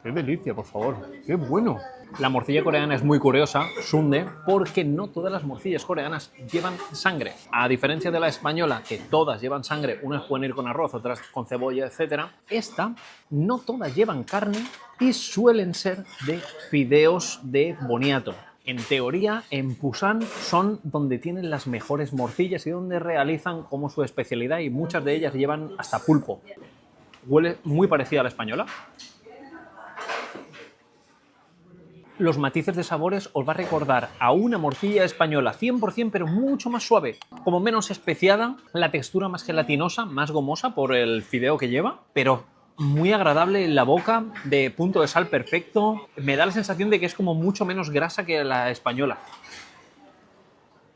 ¡Qué delicia, por favor! ¡Qué bueno! La morcilla coreana es muy curiosa, sundae, porque no todas las morcillas coreanas llevan sangre. A diferencia de la española, que todas llevan sangre, unas pueden ir con arroz, otras con cebolla, etc. Esta, no todas llevan carne y suelen ser de fideos de boniato. En teoría, en Pusan son donde tienen las mejores morcillas y donde realizan como su especialidad y muchas de ellas llevan hasta pulpo. Huele muy parecida a la española. Los matices de sabores os va a recordar a una morcilla española 100%, pero mucho más suave, como menos especiada, la textura más gelatinosa, más gomosa por el fideo que lleva, pero muy agradable en la boca, de punto de sal perfecto. Me da la sensación de que es como mucho menos grasa que la española.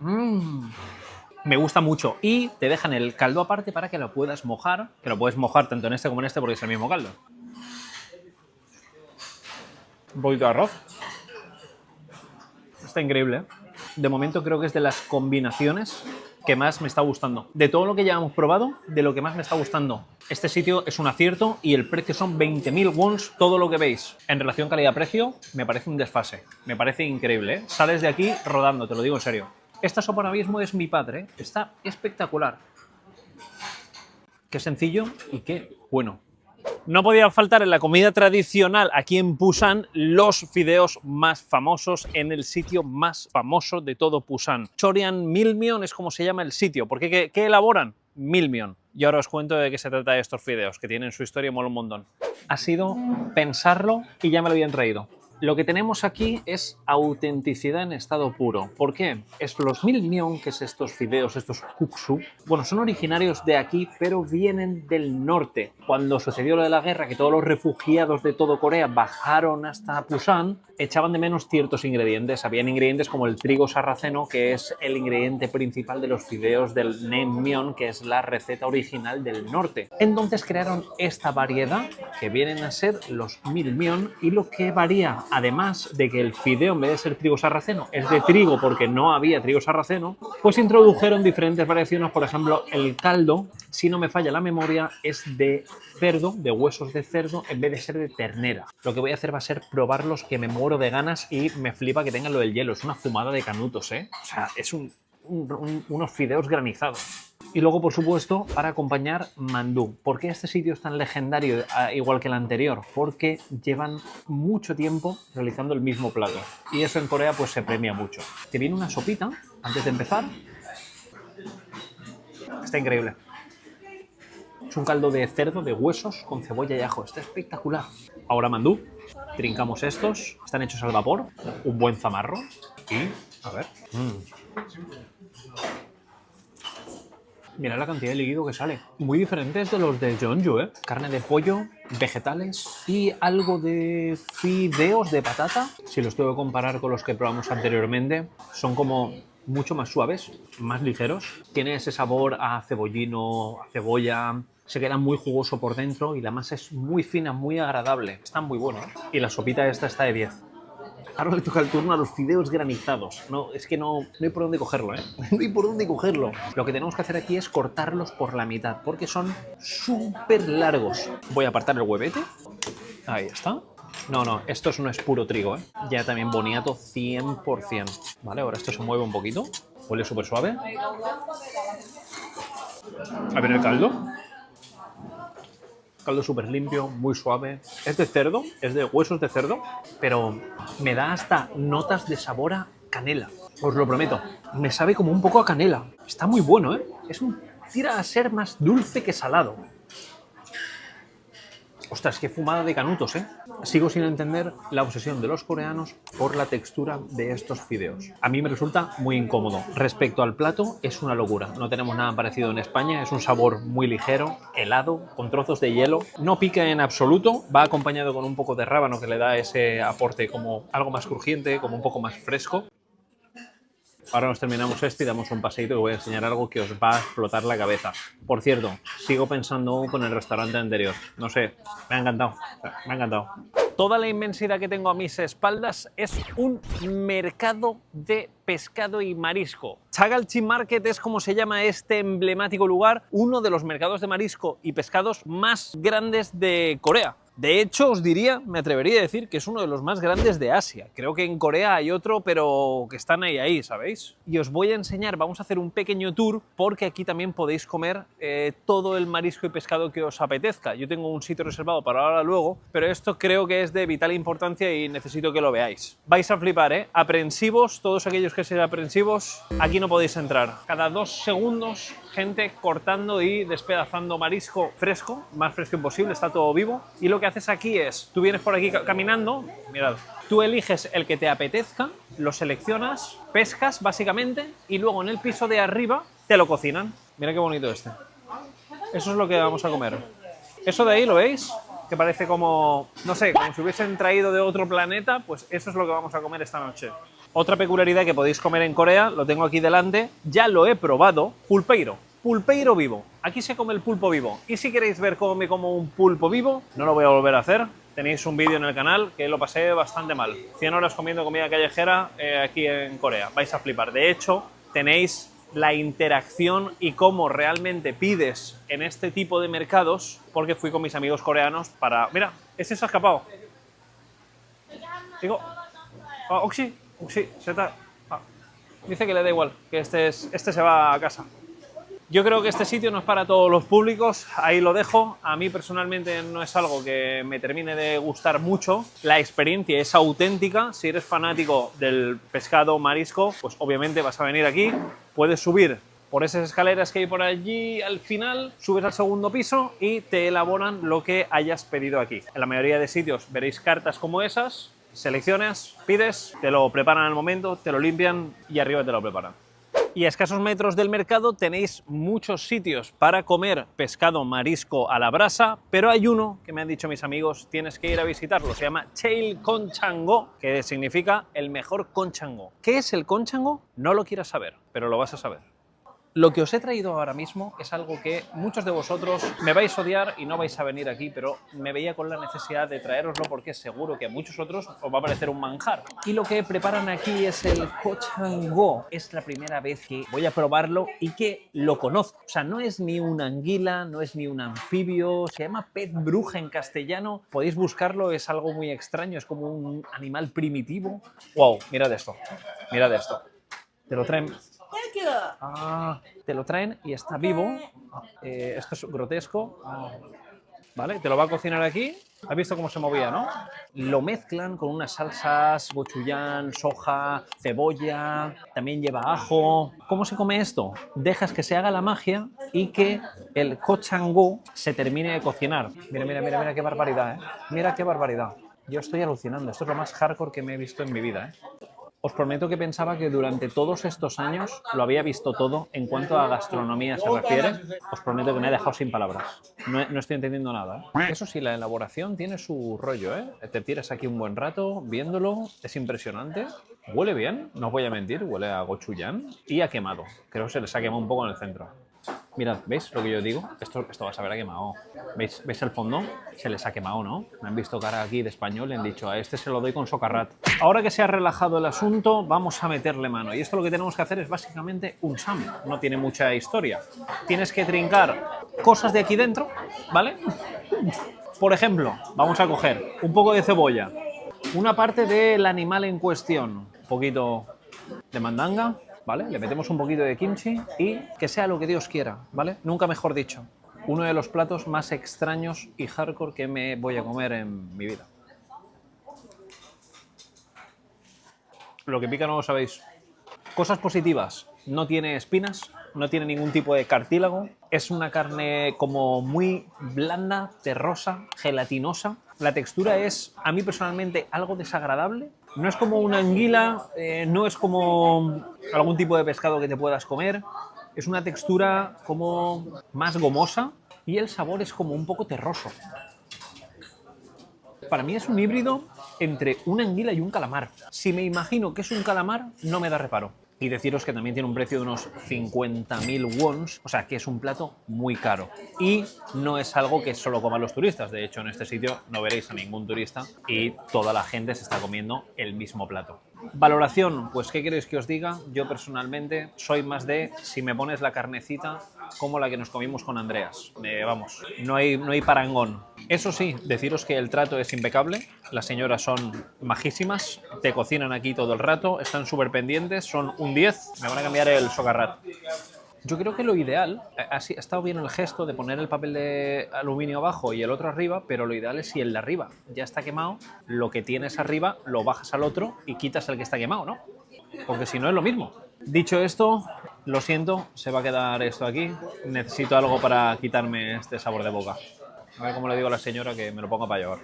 Me gusta mucho y te dejan el caldo aparte para que lo puedas mojar, que lo puedes mojar tanto en este como en este porque es el mismo caldo. Un poquito de arroz. Está increíble, ¿eh? De momento creo que es de las combinaciones que más me está gustando. De todo lo que ya hemos probado, de lo que más me está gustando. Este sitio es un acierto y el precio son 20.000 wons, todo lo que veis. En relación calidad-precio, me parece un desfase. Me parece increíble, ¿eh? Sales de aquí rodando, te lo digo en serio. Esta sopa ahora mismo es mi padre, ¿eh? Está espectacular. Qué sencillo y qué bueno. No podía faltar en la comida tradicional aquí en Pusan los fideos más famosos en el sitio más famoso de todo Pusan. Chorean Milmyeon es como se llama el sitio. ¿Por qué? ¿Qué elaboran? Milmyeon. Y ahora os cuento de qué se trata de estos fideos, que tienen su historia y mola un montón. Ha sido pensarlo y ya me lo habían traído. Lo que tenemos aquí es autenticidad en estado puro. ¿Por qué? Es los milmyeon, que es estos fideos, estos kuksu. Bueno, son originarios de aquí, pero vienen del norte. Cuando sucedió lo de la guerra, que todos los refugiados de todo Corea bajaron hasta Pusan, echaban de menos ciertos ingredientes. Habían ingredientes como el trigo sarraceno, que es el ingrediente principal de los fideos del naengmyeon, que es la receta original del norte. Entonces crearon esta variedad, que vienen a ser los milmyeon, y lo que varía, además de que el fideo en vez de ser trigo sarraceno es de trigo porque no había trigo sarraceno, pues introdujeron diferentes variaciones. Por ejemplo, el caldo, si no me falla la memoria, es de cerdo, de huesos de cerdo, en vez de ser de ternera. Lo que voy a hacer va a ser probarlos, que me muero de ganas y me flipa que tengan lo del hielo. Es una fumada de canutos, ¿eh? O sea, es unos fideos granizados. Y luego, por supuesto, para acompañar, mandú. ¿Por qué este sitio es tan legendario, igual que el anterior? Porque llevan mucho tiempo realizando el mismo plato. Y eso en Corea pues se premia mucho. Te viene una sopita antes de empezar. Está increíble. Es un caldo de cerdo, de huesos, con cebolla y ajo. Está espectacular. Ahora mandú. Trincamos estos. Están hechos al vapor. Un buen zamarro. Y, a ver... Mirad la cantidad de líquido que sale. Muy diferentes de los de Jeonju, ¿eh? Carne de pollo, vegetales y algo de fideos de patata. Si los tengo que comparar con los que probamos anteriormente, son como mucho más suaves, más ligeros. Tiene ese sabor a cebollino, a cebolla. Se queda muy jugoso por dentro y la masa es muy fina, muy agradable. Está muy bueno, ¿eh? Y la sopita esta está de 10. Ahora le toca el turno a los fideos granizados. No, es que no hay por dónde cogerlo, ¿eh? No hay por dónde cogerlo. Lo que tenemos que hacer aquí es cortarlos por la mitad, porque son súper largos. Voy a apartar el huevete. Ahí está. No, esto no es puro trigo, ¿eh? Ya también boniato 100%. Vale, ahora esto se mueve un poquito. Huele súper suave. A ver el caldo. Caldo súper limpio, muy suave. Es de cerdo, es de huesos de cerdo, pero me da hasta notas de sabor a canela. Os lo prometo. Me sabe como un poco a canela. Está muy bueno, ¿eh? Tira a ser más dulce que salado. Ostras, qué fumada de canutos, ¿eh? Sigo sin entender la obsesión de los coreanos por la textura de estos fideos. A mí me resulta muy incómodo. Respecto al plato, es una locura. No tenemos nada parecido en España. Es un sabor muy ligero, helado, con trozos de hielo. No pica en absoluto. Va acompañado con un poco de rábano que le da ese aporte como algo más crujiente, como un poco más fresco. Ahora nos terminamos este y damos un paseíto que voy a enseñar algo que os va a explotar la cabeza. Por cierto, sigo pensando con el restaurante anterior. No sé, me ha encantado. Me ha encantado. Toda la inmensidad que tengo a mis espaldas es un mercado de pescado y marisco. Chagalchi Market es como se llama este emblemático lugar, uno de los mercados de marisco y pescados más grandes de Corea. De hecho, os diría, me atrevería a decir que es uno de los más grandes de Asia. Creo que en Corea hay otro, pero que están ahí, ¿sabéis? Y os voy a enseñar, vamos a hacer un pequeño tour, porque aquí también podéis comer todo el marisco y pescado que os apetezca. Yo tengo un sitio reservado para ahora luego, pero esto creo que es de vital importancia y necesito que lo veáis. Vais a flipar, ¿eh? Aprensivos, todos aquellos que sean aprensivos, aquí no podéis entrar. Cada 2 segundos, gente cortando y despedazando marisco fresco, más fresco imposible, está todo vivo. Y lo que haces aquí es, tú vienes por aquí caminando, mirad, tú eliges el que te apetezca, lo seleccionas, pescas básicamente y luego en el piso de arriba te lo cocinan. Mira qué bonito este. Eso es lo que vamos a comer. Eso de ahí, ¿lo veis? Que parece como, no sé, como si hubiesen traído de otro planeta, pues eso es lo que vamos a comer esta noche. Otra peculiaridad que podéis comer en Corea, lo tengo aquí delante, ya lo he probado, pulpeiro. Pulpeiro vivo. Aquí se come el pulpo vivo. Y si queréis ver cómo me como un pulpo vivo, no lo voy a volver a hacer. Tenéis un vídeo en el canal que lo pasé bastante mal. 100 horas comiendo comida callejera aquí en Corea. Vais a flipar. De hecho, tenéis la interacción y cómo realmente pides en este tipo de mercados, porque fui con mis amigos coreanos para... Mira, ese se ha escapado. Digo, Oxy, se está... Dice que le da igual, que este se va a casa. Yo creo que este sitio no es para todos los públicos, ahí lo dejo. A mí personalmente no es algo que me termine de gustar mucho. La experiencia es auténtica. Si eres fanático del pescado marisco, pues obviamente vas a venir aquí. Puedes subir por esas escaleras que hay por allí al final, subes al segundo piso y te elaboran lo que hayas pedido aquí. En la mayoría de sitios veréis cartas como esas, seleccionas, pides, te lo preparan al momento, te lo limpian y arriba te lo preparan. Y a escasos metros del mercado tenéis muchos sitios para comer pescado marisco a la brasa, pero hay uno que me han dicho mis amigos, tienes que ir a visitarlo, se llama Cheil Konchango, que significa el mejor conchango. ¿Qué es el conchango? No lo quieras saber, pero lo vas a saber. Lo que os he traído ahora mismo es algo que muchos de vosotros me vais a odiar y no vais a venir aquí, pero me veía con la necesidad de traeroslo porque seguro que a muchos otros os va a parecer un manjar. Y lo que preparan aquí es el conchango. Es la primera vez que voy a probarlo y que lo conozco. O sea, no es ni una anguila, no es ni un anfibio, se llama pez bruja en castellano. Podéis buscarlo, es algo muy extraño, es como un animal primitivo. ¡Wow! Mirad esto, mirad esto. Te lo traen... te lo traen y está vivo. Esto es grotesco. Vale, te lo va a cocinar aquí. ¿Has visto cómo se movía, no? Lo mezclan con unas salsas, gochujang, soja, cebolla, también lleva ajo. ¿Cómo se come esto? Dejas que se haga la magia y que el conchango se termine de cocinar. Mira, mira, mira, mira qué barbaridad, ¿eh? Mira qué barbaridad. Yo estoy alucinando. Esto es lo más hardcore que me he visto en mi vida, ¿eh? Os prometo que pensaba que durante todos estos años lo había visto todo en cuanto a gastronomía se refiere. Os prometo que me he dejado sin palabras. No estoy entendiendo nada, ¿eh? Eso sí, la elaboración tiene su rollo, ¿eh? Te tiras aquí un buen rato viéndolo. Es impresionante. Huele bien, no os voy a mentir. Huele a gochujang y a quemado. Creo que se les ha quemado un poco en el centro. Mirad, ¿veis lo que yo digo? Esto va a saber a quemado. ¿Veis el fondo? Se les ha quemado, ¿no? Me han visto cara aquí de español y han dicho, a este se lo doy con socarrat. Ahora que se ha relajado el asunto, vamos a meterle mano. Y esto lo que tenemos que hacer es básicamente un sam. No tiene mucha historia. Tienes que trincar cosas de aquí dentro, ¿vale? Por ejemplo, vamos a coger un poco de cebolla, una parte del animal en cuestión, un poquito de mandanga, ¿vale? Le metemos un poquito de kimchi y que sea lo que Dios quiera, ¿vale? Nunca mejor dicho. Uno de los platos más extraños y hardcore que me voy a comer en mi vida. Lo que pica no lo sabéis. Cosas positivas. No tiene espinas, no tiene ningún tipo de cartílago. Es una carne como muy blanda, terrosa, gelatinosa. La textura es, a mí personalmente, algo desagradable. No es como una anguila, no es como algún tipo de pescado que te puedas comer. Es una textura como más gomosa y el sabor es como un poco terroso. Para mí es un híbrido entre una anguila y un calamar. Si me imagino que es un calamar, no me da reparo. Y deciros que también tiene un precio de unos 50.000 wons, o sea que es un plato muy caro. Y no es algo que solo coman los turistas. De hecho, en este sitio no veréis a ningún turista y toda la gente se está comiendo el mismo plato. Valoración, pues ¿qué queréis que os diga? Yo personalmente soy más de, si me pones la carnecita, como la que nos comimos con Andreas. Vamos, no hay parangón. Eso sí, deciros que el trato es impecable, las señoras son majísimas, te cocinan aquí todo el rato, están súper pendientes, son un 10, me van a cambiar el socarrat. Yo creo que lo ideal, ha estado bien el gesto de poner el papel de aluminio abajo y el otro arriba, pero lo ideal es si el de arriba ya está quemado, lo que tienes arriba lo bajas al otro y quitas el que está quemado, ¿no? Porque si no es lo mismo. Dicho esto, lo siento, se va a quedar esto aquí. Necesito algo para quitarme este sabor de boca. A ver cómo le digo a la señora que me lo ponga para llevar.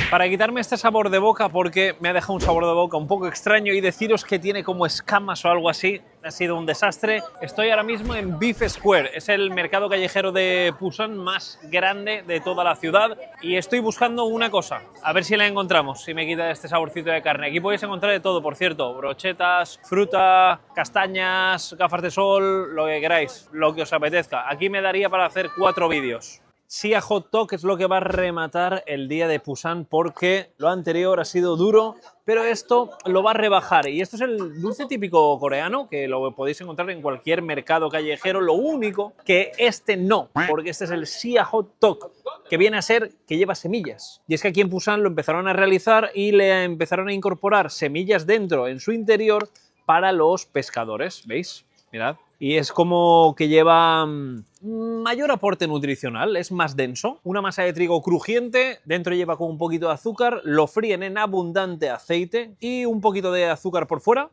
Para quitarme este sabor de boca, porque me ha dejado un sabor de boca un poco extraño y deciros que tiene como escamas o algo así, ha sido un desastre. Estoy ahora mismo en Beef Square, es el mercado callejero de Busan más grande de toda la ciudad y estoy buscando una cosa, a ver si la encontramos, si me quita este saborcito de carne. Aquí podéis encontrar de todo, por cierto, brochetas, fruta, castañas, gafas de sol, lo que queráis, lo que os apetezca. Aquí me daría para hacer 4 vídeos. Sia Hot Dog es lo que va a rematar el día de Busan porque lo anterior ha sido duro, pero esto lo va a rebajar. Y esto es el dulce típico coreano, que lo podéis encontrar en cualquier mercado callejero. Lo único que este no, porque este es el Sia Hot Dog, que viene a ser que lleva semillas. Y es que aquí en Busan lo empezaron a realizar y le empezaron a incorporar semillas dentro, en su interior, para los pescadores. ¿Veis? Mirad. Y es como que lleva mayor aporte nutricional, es más denso. Una masa de trigo crujiente, dentro lleva con un poquito de azúcar, lo fríen en abundante aceite y un poquito de azúcar por fuera.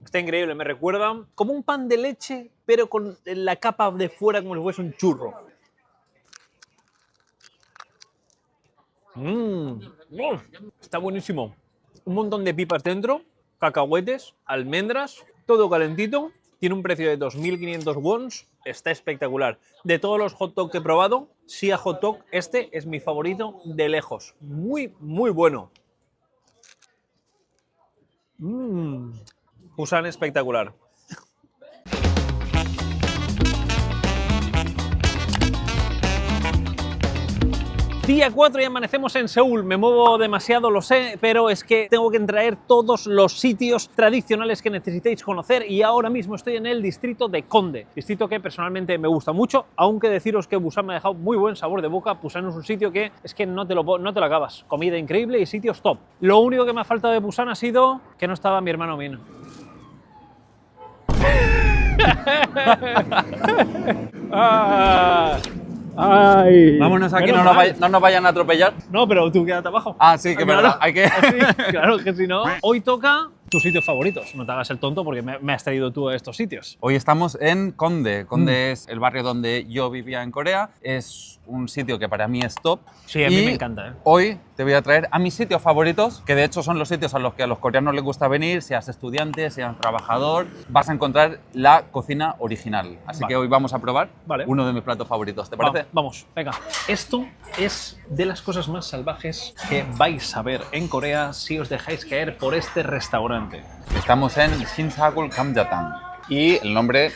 Está increíble, me recuerda como un pan de leche, pero con la capa de fuera como si fuese un churro. Está buenísimo. Un montón de pipas dentro, cacahuetes, almendras, todo calentito. Tiene un precio de 2.500 wons. Está espectacular. De todos los hot dog que he probado, Sia Hot Dog, este es mi favorito de lejos. Muy, muy bueno. Busan espectacular. Día 4 y amanecemos en Seúl. Me muevo demasiado, lo sé, pero es que tengo que traer todos los sitios tradicionales que necesitéis conocer y ahora mismo estoy en el distrito de Konde, distrito que personalmente me gusta mucho, aunque deciros que Busan me ha dejado muy buen sabor de boca. Busan es un sitio que es que no te lo acabas. Comida increíble y sitios top. Lo único que me ha faltado de Busan ha sido que no estaba mi hermano Min. Ay, vámonos aquí, no nos vayan a atropellar. No, pero tú quédate abajo. Ah, sí, que verdad, hay que... Sí, claro, que si no... Hoy toca tus sitios favoritos. No te hagas el tonto porque me has traído tú a estos sitios. Hoy estamos en Konde. Konde es el barrio donde yo vivía en Corea. Es un sitio que para mí es top. Sí, a mí me encanta, ¿eh? Hoy te voy a traer a mis sitios favoritos, que de hecho son los sitios a los que a los coreanos les gusta venir, seas estudiante, seas trabajador. Vas a encontrar la cocina original. Así que hoy vamos a probar uno de mis platos favoritos. ¿Te parece? Vamos, venga. Esto es de las cosas más salvajes que vais a ver en Corea si os dejáis caer por este restaurante. Estamos en Shinseogul Gamjatang. Y el nombre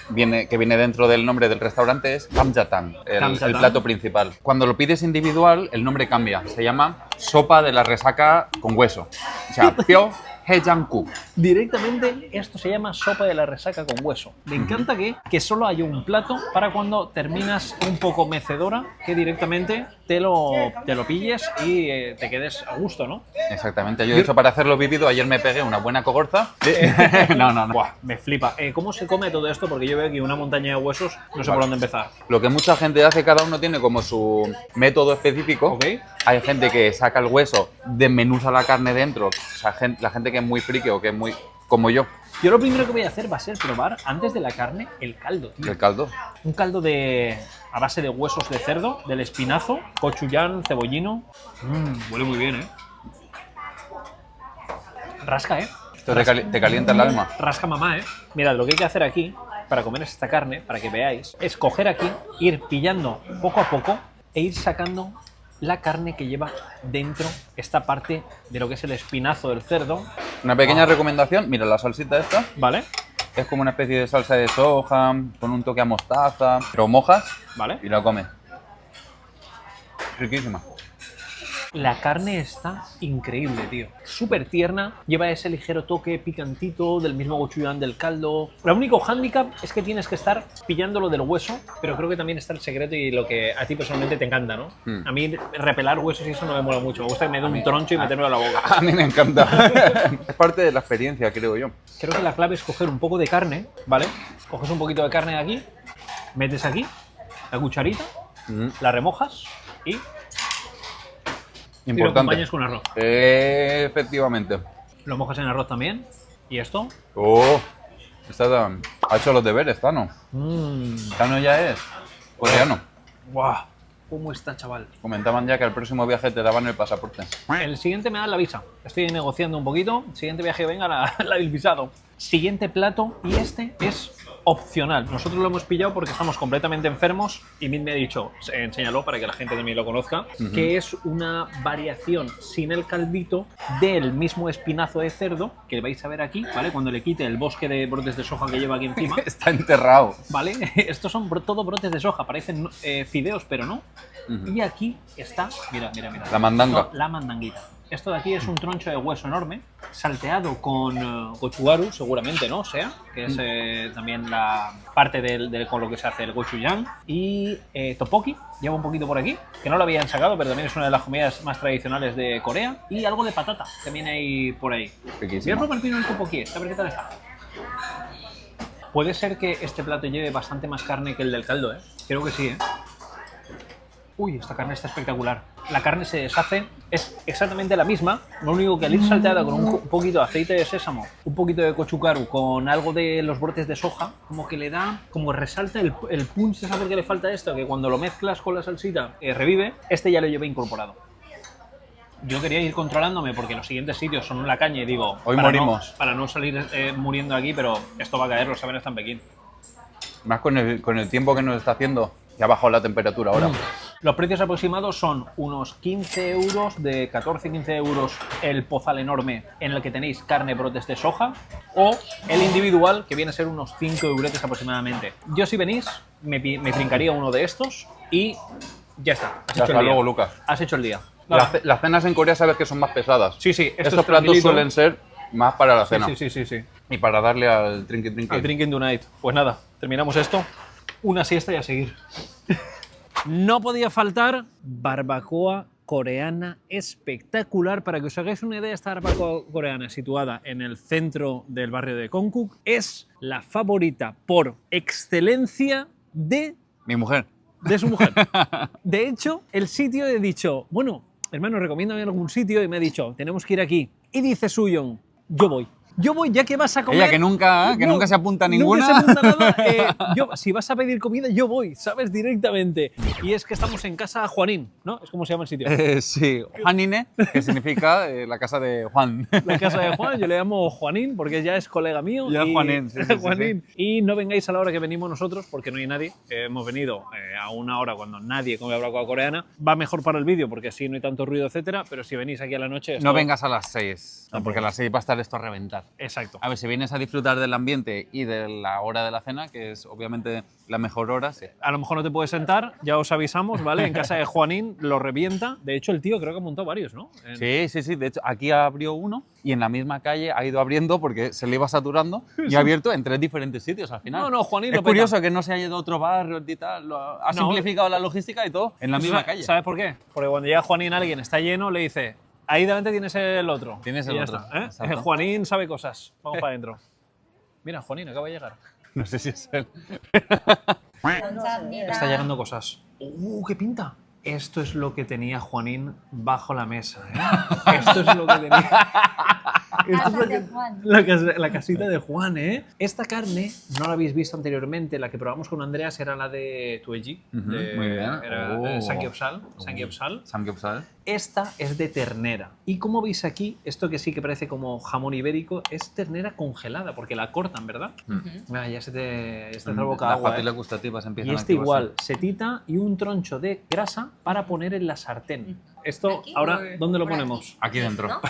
que viene dentro del nombre del restaurante es Kamjatang, el plato principal. Cuando lo pides individual, el nombre cambia. Se llama sopa de la resaca con hueso. O sea, Pyo Hejangku. Directamente esto se llama sopa de la resaca con hueso. Me encanta que solo haya un plato para cuando terminas un poco mecedora, que directamente te lo pilles y te quedes a gusto, ¿no? Exactamente. Yo, de hecho, para hacerlo vivido, ayer me pegué una buena cogorza. No. Buah, me flipa. ¿Cómo se come todo esto? Porque yo veo aquí una montaña de huesos, no sé por dónde empezar. Lo que mucha gente hace, cada uno tiene como su método específico. Okay. Hay gente que saca el hueso, desmenuza la carne dentro. O sea, la gente que es muy friki o que es muy como yo. Yo lo primero que voy a hacer va a ser probar, antes de la carne, el caldo, tío. ¿El caldo? Un caldo a base de huesos de cerdo, del espinazo, gochujang, cebollino. Huele muy bien, ¿eh? Rasca, ¿eh? Esto te calienta el alma. Rasca mamá, ¿eh? Mirad, lo que hay que hacer aquí, para comer esta carne, para que veáis, es coger aquí, ir pillando poco a poco e ir sacando la carne que lleva dentro esta parte de lo que es el espinazo del cerdo. Una pequeña recomendación, mira la salsita esta. Vale. Es como una especie de salsa de soja, con un toque a mostaza, pero mojas, vale, y la comes. Riquísima. La carne está increíble, tío. Súper tierna, lleva ese ligero toque picantito del mismo gochujang del caldo. El único hándicap es que tienes que estar pillándolo del hueso, pero creo que también está el secreto y lo que a ti personalmente te encanta, ¿no? A mí repelar huesos y eso no me mola mucho. Me gusta que me dé un troncho y metérmelo a la boca. A mí me encanta. Es parte de la experiencia, creo yo. Creo que la clave es coger un poco de carne, ¿vale? Coges un poquito de carne de aquí, metes aquí la cucharita, la remojas y... Importante. Y lo acompañas con arroz. Efectivamente. Lo mojas en arroz también. ¿Y esto? Oh, ha hecho los deberes, Tano. Tano ya es coreano. ¡Guau! ¿Cómo está, chaval? Comentaban ya que al próximo viaje te daban el pasaporte. El siguiente me dan la visa. Estoy negociando un poquito. El siguiente viaje venga la del visado. Siguiente plato, y este es opcional. Nosotros lo hemos pillado porque estamos completamente enfermos y Mit me ha dicho, enséñalo para que la gente también lo conozca, que es una variación sin el caldito del mismo espinazo de cerdo que vais a ver aquí, ¿vale? Cuando le quite el bosque de brotes de soja que lleva aquí encima. Está enterrado. ¿Vale? Estos son todo brotes de soja, parecen fideos, pero no. Y aquí está, mira. La mandanga. No, la mandanguita. Esto de aquí es un troncho de hueso enorme, salteado con gochugaru, seguramente, ¿no? O sea, que es también la parte con lo que se hace el gochujang. Y tteokbokki, lleva un poquito por aquí, que no lo habían sacado, pero también es una de las comidas más tradicionales de Corea. Y algo de patata, también hay por ahí. Voy a probar primero el tteokbokki, a ver qué tal está. Puede ser que este plato lleve bastante más carne que el del caldo, ¿eh? Creo que sí, ¿eh? Uy, esta carne está espectacular. La carne se deshace, es exactamente la misma, lo único que al ir salteada con un poquito de aceite de sésamo, un poquito de gochugaru con algo de los brotes de soja, como que le da, como resalta el punch de sabor que le falta a esto, que cuando lo mezclas con la salsita revive. Este ya lo lleva incorporado. Yo quería ir controlándome porque los siguientes sitios son la caña y digo... Hoy morimos. Para no salir muriendo aquí, pero esto va a caer, lo saben, está en Pekín. Más con el tiempo que nos está haciendo, ya ha bajado la temperatura ahora. Los precios aproximados son unos 15 euros, de 14-15 euros el pozal enorme en el que tenéis carne brotes de soja, o el individual que viene a ser unos 5 euretes aproximadamente. Yo si venís me trincaría uno de estos y ya está. Hasta luego, Lucas. Has hecho el día. Las cenas en Corea sabes que son más pesadas. Sí, estos platos suelen ser más para la cena. Sí. Y para darle al drinking. Al drinking tonight. Pues nada, terminamos esto. Una siesta y a seguir. No podía faltar barbacoa coreana espectacular. Para que os hagáis una idea, esta barbacoa coreana situada en el centro del barrio de Kongguk es la favorita por excelencia de... Mi mujer. De su mujer. De hecho, el sitio he dicho, bueno, hermano, recomiéndame algún sitio, y me ha dicho, tenemos que ir aquí. Y dice Suyon, yo voy, ya que vas a comer... Ella que nunca se apunta a ninguna. Nunca se apunta nada. Si vas a pedir comida, yo voy, ¿sabes? Directamente. Y es que estamos en casa Juanín, ¿no? Es como se llama el sitio. Sí, Juanine, que significa la casa de Juan. La casa de Juan, yo le llamo Juanín porque ya es colega mío. Ya Juanín, sí. Juanín. Y no vengáis a la hora que venimos nosotros porque no hay nadie. Hemos venido a una hora cuando nadie come barbacoa coreana. Va mejor para el vídeo porque así no hay tanto ruido, etcétera. Pero si venís aquí a la noche... No vengas a las 6, porque a las 6 va a estar esto a reventar. Exacto. A ver, si vienes a disfrutar del ambiente y de la hora de la cena, que es obviamente la mejor hora, sí. A lo mejor no te puedes sentar, ya os avisamos, ¿vale? En casa de Juanín lo revienta. De hecho, el tío creo que ha montado varios, ¿no? Sí. De hecho, aquí abrió uno y en la misma calle ha ido abriendo porque se le iba saturando y ha abierto en 3 diferentes sitios al final. No, Juanín es lo peta. curioso que no se haya ido a otro barrio y tal. Ha simplificado la logística y todo en la misma calle. ¿Sabes por qué? Porque cuando llega Juanín a alguien está lleno, le dice, ahí delante tienes el otro. Tienes el y ya otro. Está, ¿eh? Juanín sabe cosas. Vamos para adentro. Mira, Juanín acaba de llegar. No sé si es él. Está llegando cosas. ¡Qué pinta! Esto es lo que tenía Juanín bajo la mesa, ¿eh? Esto es lo que tenía. Esto es lo que, la casita de Juan, ¿eh? Esta carne no la habéis visto anteriormente. La que probamos con Andreas era la de Tueji. Muy bien. Era Samgyeopsal. Samgyeopsal. Esta es de ternera. Y como veis aquí, esto que sí que parece como jamón ibérico, es ternera congelada, porque la cortan, ¿verdad? Ya se te hace la boca agua. Las papilas gustativas empiezan y a este activarse. igual, setita y un troncho de grasa para poner en la sartén. Esto, ¿Aquí? ahora, ¿dónde lo ponemos? Aquí dentro. ¿No?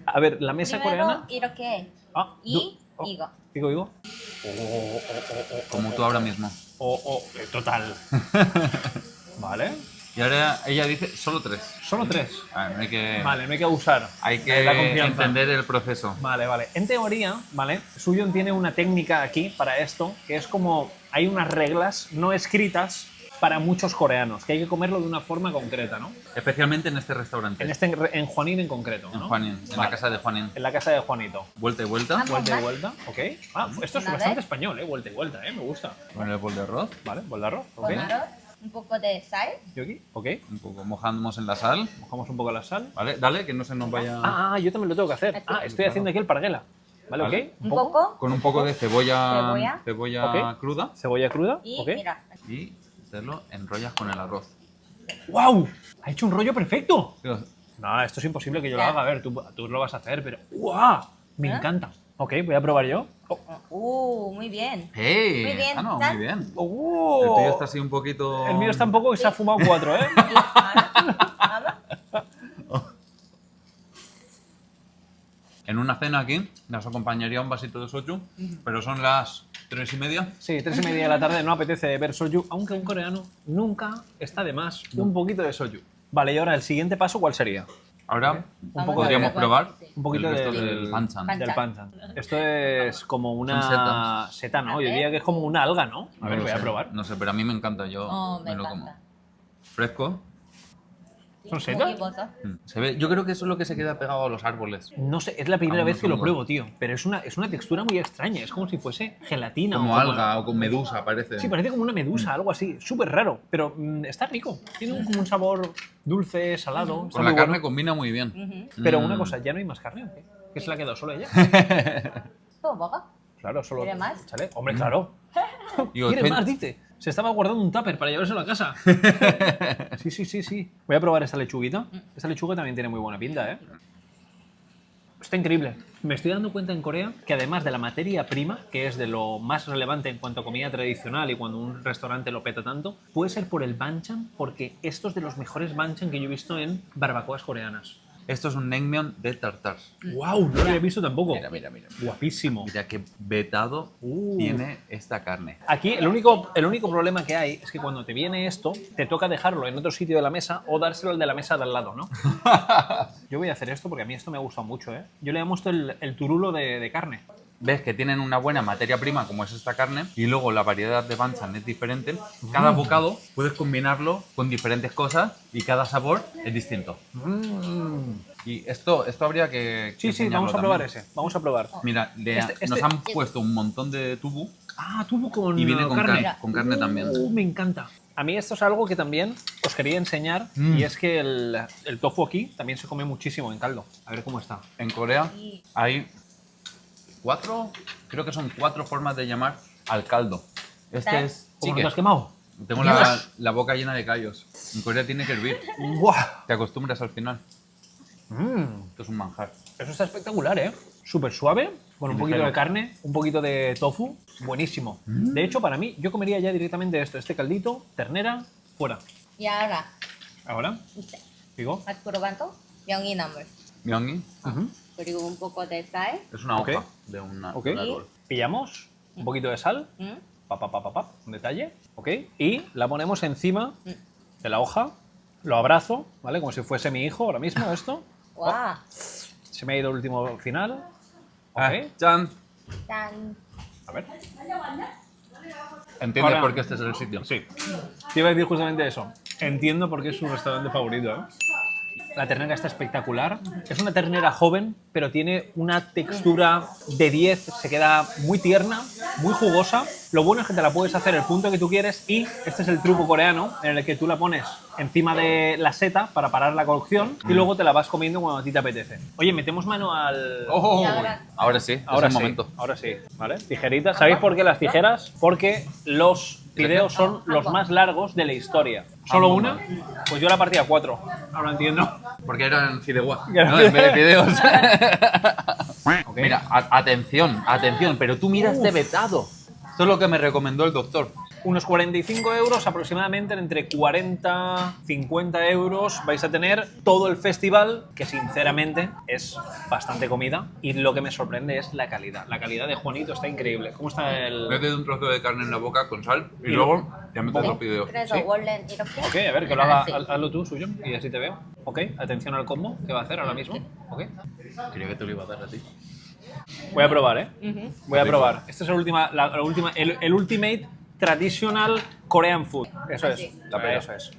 A ver, la mesa coreana... 이렇게 Ah, 이 이거. Digo. Como tú ahora mismo. Total. Vale. Y ahora ella dice solo 3. Solo 3. No hay que, Vale, no hay que abusar. hay la que confianza. entender el proceso. Vale. En teoría, ¿vale? Suyon tiene una técnica aquí para esto, que es como hay unas reglas no escritas para muchos coreanos, que hay que comerlo de una forma concreta, ¿no? Especialmente en este restaurante. En Juanín en concreto, ¿no? En Juanín, en la casa de Juanín. En la casa de Juanito. Vuelta y vuelta. Vuelta y vuelta, ok. Esto es Una bastante vez. español, vuelta y vuelta, me gusta. Con el bol de arroz. Vale, bol de arroz, ok. Con arroz, un poco de sal. Yo aquí, ok. Un poco mojamos en la sal. Mojamos un poco la sal. Vale, dale, que no se nos vaya. Yo también lo tengo que hacer. Estoy haciendo aquí el parguela. Vale, Vale. ok. Un poco. Con un poco de cebolla Cebolla. Ok. cruda. Cebolla cruda, Y ok. mira, Y te lo enrollas con el arroz. ¡Wow! Ha hecho un rollo perfecto. Dios, No, esto es imposible que yo lo Ya. haga. A ver, tú lo vas a hacer, pero ¡guau! Me ¿Eh? encanta. Ok, voy a probar yo. muy bien. ¡Hey! Muy bien, No, ¿sal? muy bien. El ¡Oh! tuyo está así un poquito. El mío está un poco que se ha fumado 4, ¿eh? Y ahora, En una cena aquí nos acompañaría un vasito de soju, pero son las 3:30. Sí, 3:30 de la tarde, no apetece ver soju, aunque un coreano nunca está de más un poquito de soju. Vale, y ahora el siguiente paso, ¿cuál sería? Ahora Vamos podríamos a ver. probar Un poquito el resto del- del panchan. Pan- Del panchan. Esto es como una Son seta, ¿no? A Yo ver. diría que es como una alga, ¿no? A ver, No lo voy a sé, probar. No sé, pero a mí me encanta, yo me me lo encanta. como. Fresco. ¿Son setas? 고기버섯. Se ve, yo creo que eso es lo que se queda pegado a los árboles. No sé, es la primera Algunos vez que lo hongos. pruebo, tío. Pero es una textura muy extraña, es como si fuese gelatina. Como o alga o con medusa, parece. Sí, parece como una medusa, algo así. Súper raro, pero está rico. Tiene como un sabor dulce, salado. está Con la muy carne bueno. combina muy bien. Pero una cosa, ¿ya no hay más carne o qué? ¿Que se la ha quedado solo ella? 또 먹어? Claro, solo... ¿Quiere más? Chale. Hombre, claro. Digo, ¿Quiere estoy- más? Dice. Se estaba guardando un tupper para llevárselo a casa. Sí. Voy a probar esta lechuguita. Esta lechuga también tiene muy buena pinta, ¿eh? Está increíble. Me estoy dando cuenta en Corea que además de la materia prima, que es de lo más relevante en cuanto a comida tradicional y cuando un restaurante lo peta tanto, puede ser por el banchan, porque esto es de los mejores banchan que yo he visto en barbacoas coreanas. Esto es un naengmyeon de tartar. ¡Wow! No lo había visto tampoco. Mira. Guapísimo. Mira qué vetado tiene esta carne. Aquí el único problema que hay es que cuando te viene esto, te toca dejarlo en otro sitio de la mesa o dárselo al de la mesa de al lado, ¿no? Yo voy a hacer esto porque a mí esto me ha gustado mucho, ¿eh? Yo le llamo esto el turulo de carne. Ves que tienen una buena materia prima como es esta carne y luego la variedad de banchan es diferente. Cada bocado puedes combinarlo con diferentes cosas y cada sabor es distinto. Y esto habría que Sí, enseñarlo vamos a probar también. ese. Vamos a probar. Mira, nos han puesto un montón de tubu Tuvo con y viene con carne. con carne también. Me encanta. A mí esto es algo que también os quería enseñar y es que el tofu aquí también se come muchísimo en caldo. A ver cómo está. En Corea Y hay creo que son 4 formas de llamar al caldo. Este ¿Tal? es ¿Cómo no chique. te has quemado? Tengo Dios. la boca llena de callos. En Corea tiene que hervir. ¡Buah! Te acostumbras al final. Mm. Esto es un manjar. Eso está espectacular, ¿eh? Súper suave, con un poquito Ligero. de carne, un poquito de tofu. Buenísimo. De hecho, para mí, yo comería ya directamente esto. Este caldito, ternera, fuera. y ahora Ahora, 이제 digo. 맛보러 가서 명이나물 Myeongi. 그리고 un poco de sal. Es una hoja Ok. de un Ok. árbol. Pillamos un poquito de sal, ¿Mm? un detalle, ¿ok? Y la ponemos encima de la hoja, lo abrazo, ¿vale? Como si fuese mi hijo ahora mismo, esto. 와, Se me ha ido el último final. Ok, Ah, ¡Chan! 짠. a ver. ¿Entiendes Ahora- por qué este es el sitio? Sí. Te iba a decir justamente eso. Entiendo por qué es su restaurante favorito, ¿eh? La ternera está espectacular. Es una ternera joven, pero tiene una textura de 10. Se queda muy tierna, muy jugosa. Lo bueno es que te la puedes hacer el punto que tú quieres y este es el truco coreano en el que tú la pones encima de la seta para parar la cocción y luego te la vas comiendo cuando a ti te apetece. Oye, metemos mano al... ¡Oh! Y ahora- Ahora sí, Ahora es sí, el momento. ahora sí, ¿vale? Tijeritas. ¿Sabéis por qué las tijeras? Porque los fideos son los más largos de la historia. ¿Solo una? Pues yo la partí a 4. Ahora entiendo. Porque eran fideuá, Eran ¿no? En vez de fideos. Ok. Mira, atención, atención, pero tú mira este vetado. Esto es lo que me recomendó el doctor. Unos 45 euros, aproximadamente entre 40 50 euros vais a tener todo el festival, que sinceramente es bastante comida. Y lo que me sorprende es la calidad. La calidad de Juanito está increíble. ¿Cómo está el...? Metes un trozo de carne en la boca con sal y Y luego ya metes los fideos. 그래서 Sí. 원래는 이렇게. Ok, a ver, que lo haga, Sí. hazlo tú, suyo, y así te veo. Ok, atención al combo, ¿qué va a hacer ahora mismo? Ok. Quería que te lo iba a dar a ti. Voy a probar, ¿eh? Ujú. Voy a probar. Este es el Ultimate Traditional Korean Food. Eso es. Así. Eso es.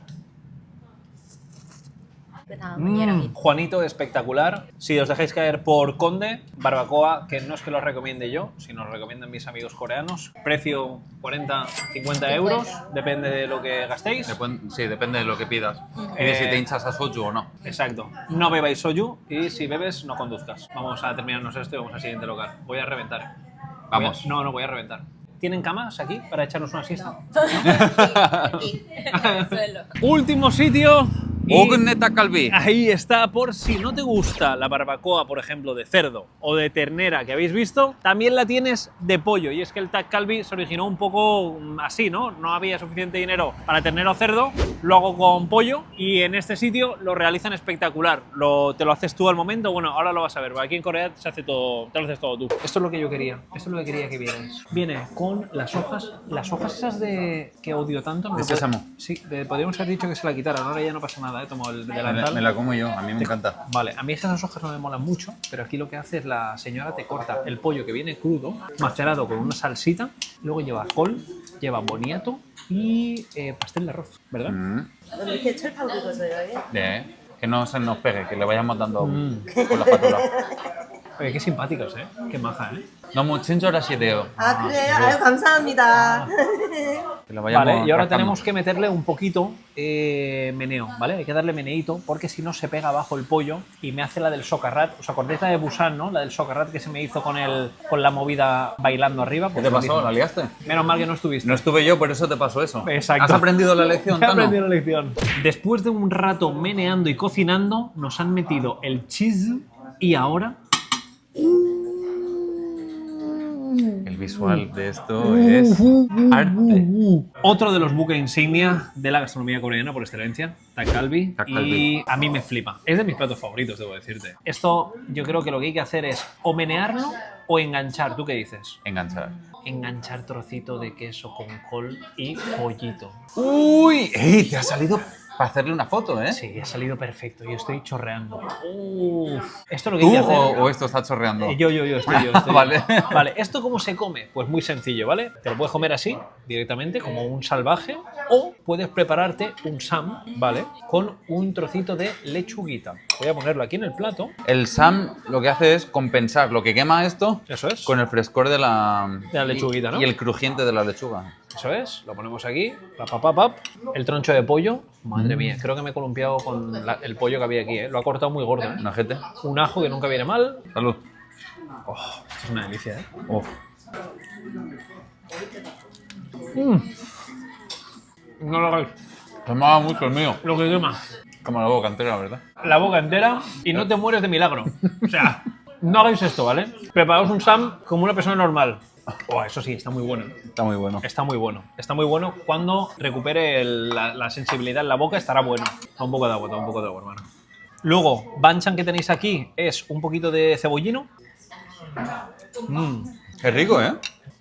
그 다음은 얘랑 Juanito, espectacular. Si os dejáis caer por Conde, barbacoa, que no es que lo recomiende yo, sino lo recomiendan mis amigos coreanos. Precio 40, 50 euros, depende de lo que gastéis. Sí, depende de lo que pidas. Y de si te hinchas a soju o no. Exacto. No bebáis soju y si bebes, no conduzcas. Vamos a terminarnos esto y vamos al siguiente local. Voy a reventar. Vamos. No, voy a reventar. ¿Tienen camas aquí para echarnos una siesta? aquí en el suelo. Último sitio. Y Ogneta Calvi. ahí está, por si no te gusta la barbacoa, por ejemplo, de cerdo o de ternera que habéis visto, también la tienes de pollo. Y es que el Tag Calvi se originó un poco así, ¿no? No había suficiente dinero para ternera o cerdo, lo hago con pollo y en este sitio lo realizan espectacular. Te lo haces tú al momento, bueno, ahora lo vas a ver, aquí en Corea se hace todo, te lo haces todo tú. Esto es lo que yo quería, esto es lo que quería que vierais. Viene con las hojas esas de que odio tanto. De sésamo. Sí, podríamos haber dicho que se la quitaran, ahora ya no pasa nada, tomo el delantal. Me la como yo, a mí me encanta. Vale, a mí esas hojas no me molan mucho, pero aquí lo que hace es la señora te corta el pollo que viene crudo, macerado con una salsita, luego lleva col, lleva boniato y pastel de arroz, ¿verdad? 이렇게 철판 긁어줘요. Que no se nos pegue, que le vayamos dando con la espátula. Oye, qué simpáticos, ¿eh? Qué maja, ¿eh? 너무 친절하시대요. 아 그래요? 아유 감사합니다. Que le vayamos Vale, y ahora rascando. tenemos que meterle un poquito meneo, ¿vale? Hay que darle meneíto porque si no se pega abajo el pollo y me hace la del socarrat. ¿Os acordáis la de Busan, no? La del socarrat que se me hizo con la movida bailando arriba. ¿Qué Pues te lo pasó? mismo. ¿La liaste? Menos mal que no estuviste. No estuve yo, por eso te pasó eso. Exacto. ¿Has aprendido la lección, He Tano? aprendido la lección. Después de un rato meneando y cocinando, nos han metido el cheese y ahora... El visual de esto es arte. Otro de los buques insignia de la gastronomía coreana por excelencia, Tag Kalbi, Tag Kalbi. y a mí me flipa. Es de mis platos favoritos, debo decirte. Esto yo creo que lo que hay que hacer es o menearlo o enganchar. ¿Tú qué dices? Enganchar. Enganchar trocito de queso con col y pollito. ¡Uy! ¡Ey! Te ha salido para hacerle una foto, ¿eh? Sí, ha salido perfecto. Yo estoy chorreando. Uf. Esto es lo que hay ¿Tú que hacer. o esto está chorreando? Yo estoy. Vale. Vale, ¿esto cómo se come? Pues muy sencillo, ¿vale? Te lo puedes comer así, directamente, como un salvaje, o puedes prepararte un sam, ¿vale? Con un trocito de lechuguita. Voy a ponerlo aquí en el plato. El Sam lo que hace es compensar lo que quema esto Eso es. con el frescor de la lechuguita, ¿no? Y el crujiente de la lechuga. Eso es, lo ponemos aquí, pap. El troncho de pollo, madre mía, creo que me he columpiado con el pollo que había aquí, ¿eh? Lo ha cortado muy gordo, ¿eh? Un ajete. Un ajo que nunca viene mal. Salud. Oh, esto es una delicia, ¿eh? Uf. No lo hagáis. Quemaba mucho el mío. Lo que quema. Como la boca entera, ¿verdad? La boca entera y no te mueres de milagro. O sea, no hagáis esto, ¿vale? Preparaos un sam como una persona normal. Oh, eso sí, está muy bueno. Está muy bueno. Está muy bueno. Está muy bueno. Cuando recupere la sensibilidad en la boca estará bueno. Toma un poco de agua, hermano. Luego, banchan que tenéis aquí es un poquito de cebollino. Es rico, ¿eh?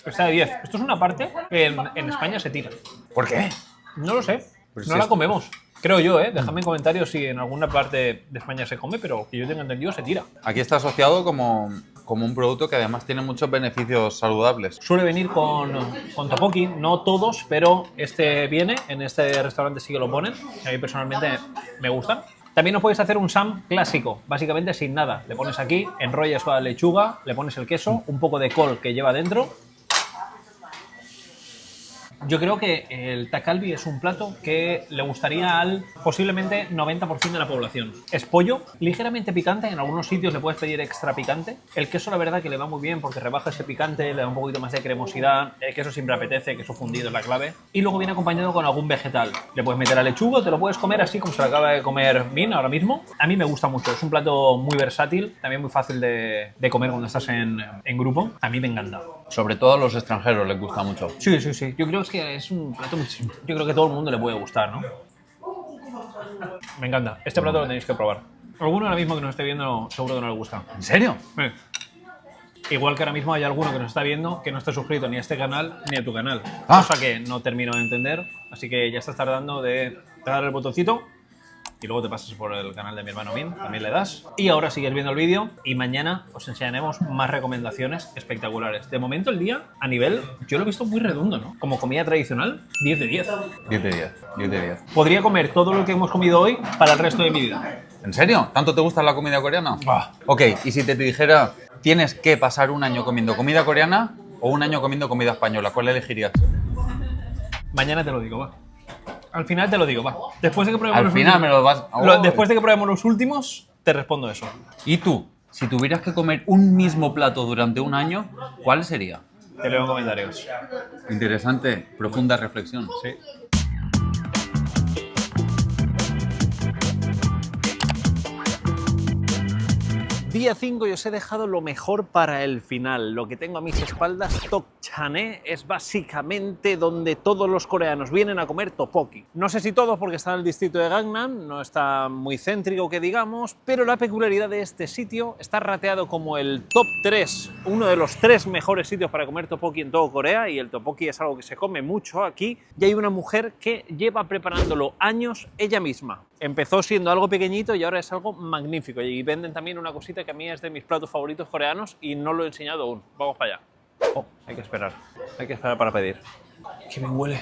Está de 10. Esto es una parte que en España se tira. ¿Por qué? No lo sé. Pues No sí, la comemos. Creo yo, ¿eh? Dejadme en comentarios si en alguna parte de España se come, pero que yo tenga entendido se tira. Aquí está asociado como un producto que además tiene muchos beneficios saludables. Suele venir con tteokbokki, no todos, pero este viene. En este restaurante sí que lo ponen. A mí personalmente me gustan. También os podéis hacer un sam clásico, básicamente sin nada. Le pones aquí, enrollas con la lechuga, le pones el queso, un poco de col que lleva dentro. Yo creo que el takalbi es un plato que le gustaría al posiblemente 90% de la población. Es pollo, ligeramente picante, en algunos sitios le puedes pedir extra picante. El queso la verdad que le va muy bien porque rebaja ese picante, le da un poquito más de cremosidad. El queso siempre apetece, queso fundido es la clave. Y luego viene acompañado con algún vegetal. Le puedes meter a lechuga, te lo puedes comer así como se lo acaba de comer Min ahora mismo. A mí me gusta mucho, es un plato muy versátil, también muy fácil de comer cuando estás en grupo. A mí me encanta. Sobre todo a los extranjeros les gusta mucho. Sí. Yo creo que es un plato yo creo que a todo el mundo le puede gustar, ¿no? Me encanta. Este plato lo tenéis que probar. Alguno ahora mismo que nos esté viendo seguro que no le gusta. ¿En serio? Igual que ahora mismo hay alguno que nos está viendo que no está suscrito ni a este canal ni a tu canal. Ah. Cosa que no termino de entender. Así que ya estás tardando de dar el botoncito. Y luego te pasas por el canal de mi hermano Min, también le das. Y ahora sigues viendo el vídeo y mañana os enseñaremos más recomendaciones espectaculares. De momento el día, a nivel, yo lo he visto muy redondo, ¿no? Como comida tradicional, 10 de 10. 10 de 10, 10 de 10. Podría comer todo lo que hemos comido hoy para el resto de mi vida. ¿En serio? ¿Tanto te gusta la comida coreana? Bah. Ok, y si te dijera, tienes que pasar un año comiendo comida coreana o un año comiendo comida española, ¿cuál elegirías? Mañana te lo digo, va. Al final te lo digo, va. Después de que probemos Al los final últimos, me lo vas... Oh. después de que probemos los últimos, te respondo eso. ¿Y tú? Si tuvieras que comer un mismo plato durante un año, ¿cuál sería? Te leo en comentarios. Interesante, profunda reflexión. Sí. Día 5 y os he dejado lo mejor para el final. Lo que tengo a mis espaldas, Tokchane, es básicamente donde todos los coreanos vienen a comer tteokbokki. No sé si todos porque está en el distrito de Gangnam, no está muy céntrico que digamos, pero la peculiaridad de este sitio está rateado como el top 3, uno de los 3 mejores sitios para comer tteokbokki en todo Corea, y el tteokbokki es algo que se come mucho aquí, y hay una mujer que lleva preparándolo años ella misma. Empezó siendo algo pequeñito y ahora es algo magnífico, y venden también una cosita que a mí es de mis platos favoritos coreanos y no lo he enseñado aún. Vamos para allá. Oh, hay que esperar para pedir. ¡Qué bien huele!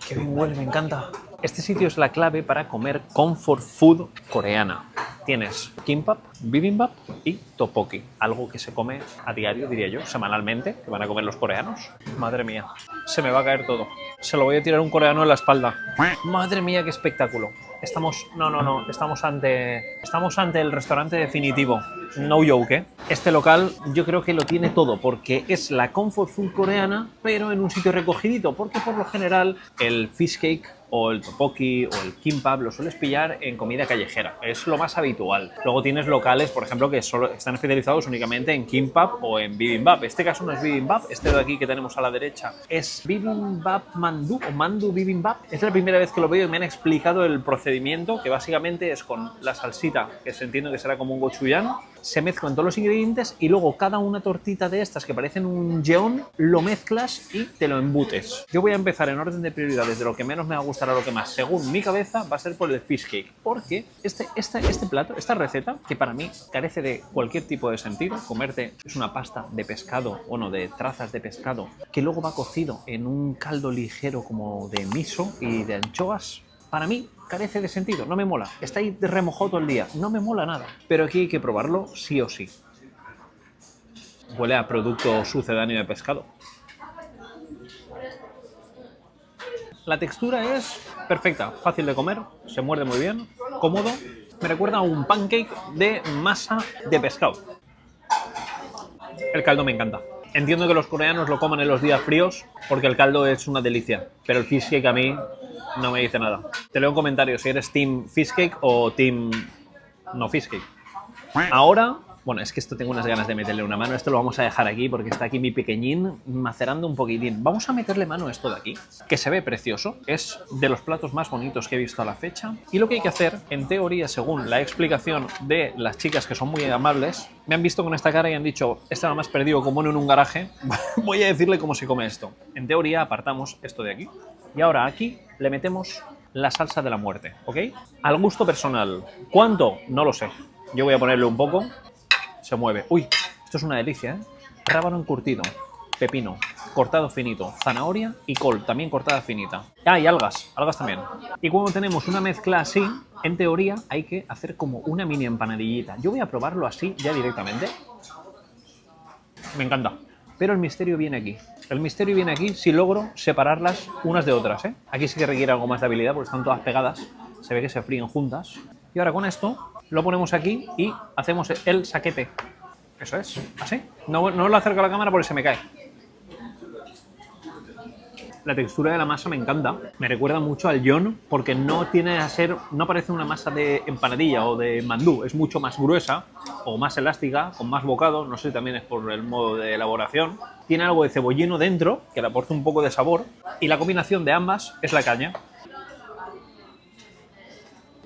¡Qué bien huele! Me encanta. Este sitio es la clave para comer comfort food coreana. Tienes kimbap, bibimbap y tteokbokki, algo que se come a diario, diría yo, semanalmente, que van a comer los coreanos. Madre mía, se me va a caer todo. Se lo voy a tirar a un coreano en la espalda. Madre mía, qué espectáculo. Estamos ante el restaurante definitivo. No joke, ¿eh? Este local yo creo que lo tiene todo, porque es la comfort food coreana, pero en un sitio recogidito, porque por lo general el fish cake o el tteokbokki o el kimbap lo sueles pillar en comida callejera, es lo más habitual. Luego tienes locales, por ejemplo, que solo están especializados únicamente en kimbap o en bibimbap. Este caso no es bibimbap, este de aquí que tenemos a la derecha es bibimbap mandu o mandu bibimbap. Es la primera vez que lo veo y me han explicado el procedimiento, que básicamente es con la salsita, que se entiende que será como un gochujang, se mezclan todos los ingredientes y luego cada una tortita de estas que parecen un jeon lo mezclas y te lo embutes. Yo voy a empezar en orden de prioridades de lo que menos me va a gustar a lo que más. Según mi cabeza va a ser por el fish cake, porque este plato, esta receta, que para mí carece de cualquier tipo de sentido, comerte es una pasta de pescado, bueno, de trazas de pescado, que luego va cocido en un caldo ligero como de miso y de anchoas. Para mí carece de sentido, no me mola. Está ahí remojado todo el día, no me mola nada. Pero aquí hay que probarlo sí o sí. Huele a producto sucedáneo de pescado. La textura es perfecta, fácil de comer, se muerde muy bien, cómodo. Me recuerda a un pancake de masa de pescado. El caldo me encanta. Entiendo que los coreanos lo coman en los días fríos porque el caldo es una delicia, pero el fish cake a mí no me dice nada. Te leo en comentarios si eres team fish cake o team no fish cake. Ahora Bueno, es que esto tengo unas ganas de meterle una mano. Esto lo vamos a dejar aquí porque está aquí mi pequeñín macerando un poquitín. Vamos a meterle mano a esto de aquí, que se ve precioso. Es de los platos más bonitos que he visto a la fecha. Y lo que hay que hacer, en teoría, según la explicación de las chicas que son muy amables, me han visto con esta cara y han dicho, este más perdido como en un garaje, voy a decirle cómo se come esto. En teoría, apartamos esto de aquí. Y ahora aquí le metemos la salsa de la muerte, ¿ok? Al gusto personal. ¿Cuánto? No lo sé. Yo voy a ponerle un poco. Se mueve. Uy, esto es una delicia, ¿eh? Rábano encurtido, pepino, cortado finito, zanahoria y col, también cortada finita. Ah, y algas también. Y cuando tenemos una mezcla así, en teoría hay que hacer como una mini empanadillita. Yo voy a probarlo así ya directamente. Me encanta. Pero el misterio viene aquí. El misterio viene aquí si logro separarlas unas de otras, ¿eh? Aquí sí que requiere algo más de habilidad porque están todas pegadas. Se ve que se fríen juntas. Y ahora con esto lo ponemos aquí y hacemos el saquete. Eso es, así. No lo acerco a la cámara porque se me cae. La textura de la masa me encanta. Me recuerda mucho al John porque no parece una masa de empanadilla o de mandú. Es mucho más gruesa o más elástica, con más bocado. No sé si también es por el modo de elaboración. Tiene algo de cebollino dentro que le aporta un poco de sabor. Y la combinación de ambas es la caña.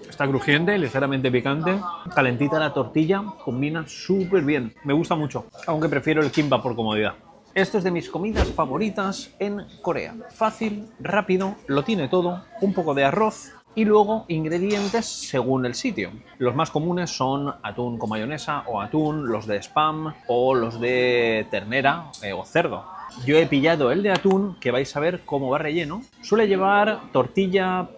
Está crujiente, ligeramente picante, calentita la tortilla, combina súper bien. Me gusta mucho, aunque prefiero el kimbap por comodidad. Esto es de mis comidas favoritas en Corea. Fácil, rápido, lo tiene todo, un poco de arroz y luego ingredientes según el sitio. Los más comunes son atún con mayonesa o atún, los de Spam o los de ternera o cerdo. Yo he pillado el de atún, que vais a ver cómo va relleno. Suele llevar tortilla,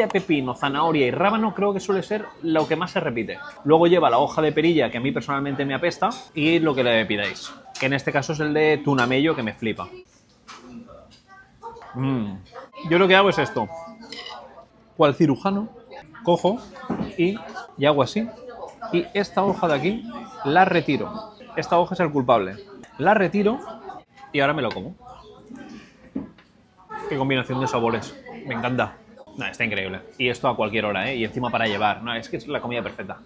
pepino, zanahoria y rábano, creo que suele ser lo que más se repite. Luego lleva la hoja de perilla, que a mí personalmente me apesta, y lo que le pidáis, que en este caso es el de tunamello, que me flipa. Yo lo que hago es esto. Cual cirujano, cojo y hago así. Y esta hoja de aquí la retiro. Esta hoja es el culpable. La retiro. Y ahora me lo como. Qué combinación de sabores. Me encanta. No, está increíble. Y esto a cualquier hora, ¿eh? Y encima para llevar. No, es que es la comida perfecta.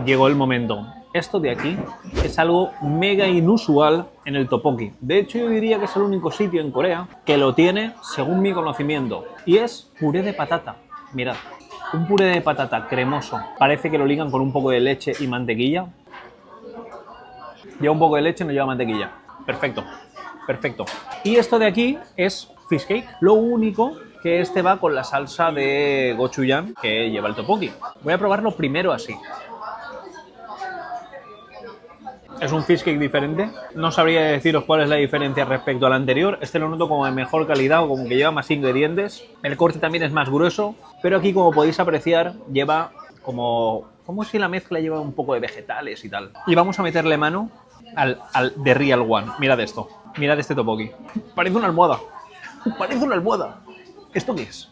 Llegó el momento. Esto de aquí es algo mega inusual en el tteokbokki. De hecho, yo diría que es el único sitio en Corea que lo tiene, según mi conocimiento. Y es puré de patata. Mirad. Un puré de patata cremoso. Parece que lo ligan con un poco de leche y mantequilla. Lleva un poco de leche, no lleva mantequilla. Perfecto, perfecto. Y esto de aquí es fish cake. Lo único que este va con la salsa de gochujang que lleva el tteokbokki. Voy a probarlo primero así. Es un fish cake diferente. No sabría deciros cuál es la diferencia respecto al anterior. Este lo noto como de mejor calidad o como que lleva más ingredientes. El corte también es más grueso. Pero aquí, como podéis apreciar, lleva como si la mezcla lleva un poco de vegetales y tal. Y vamos a meterle mano al The Real One. Mirad esto. Mirad este tteokbokki. Parece una almohada. Parece una almohada. ¿Esto qué es?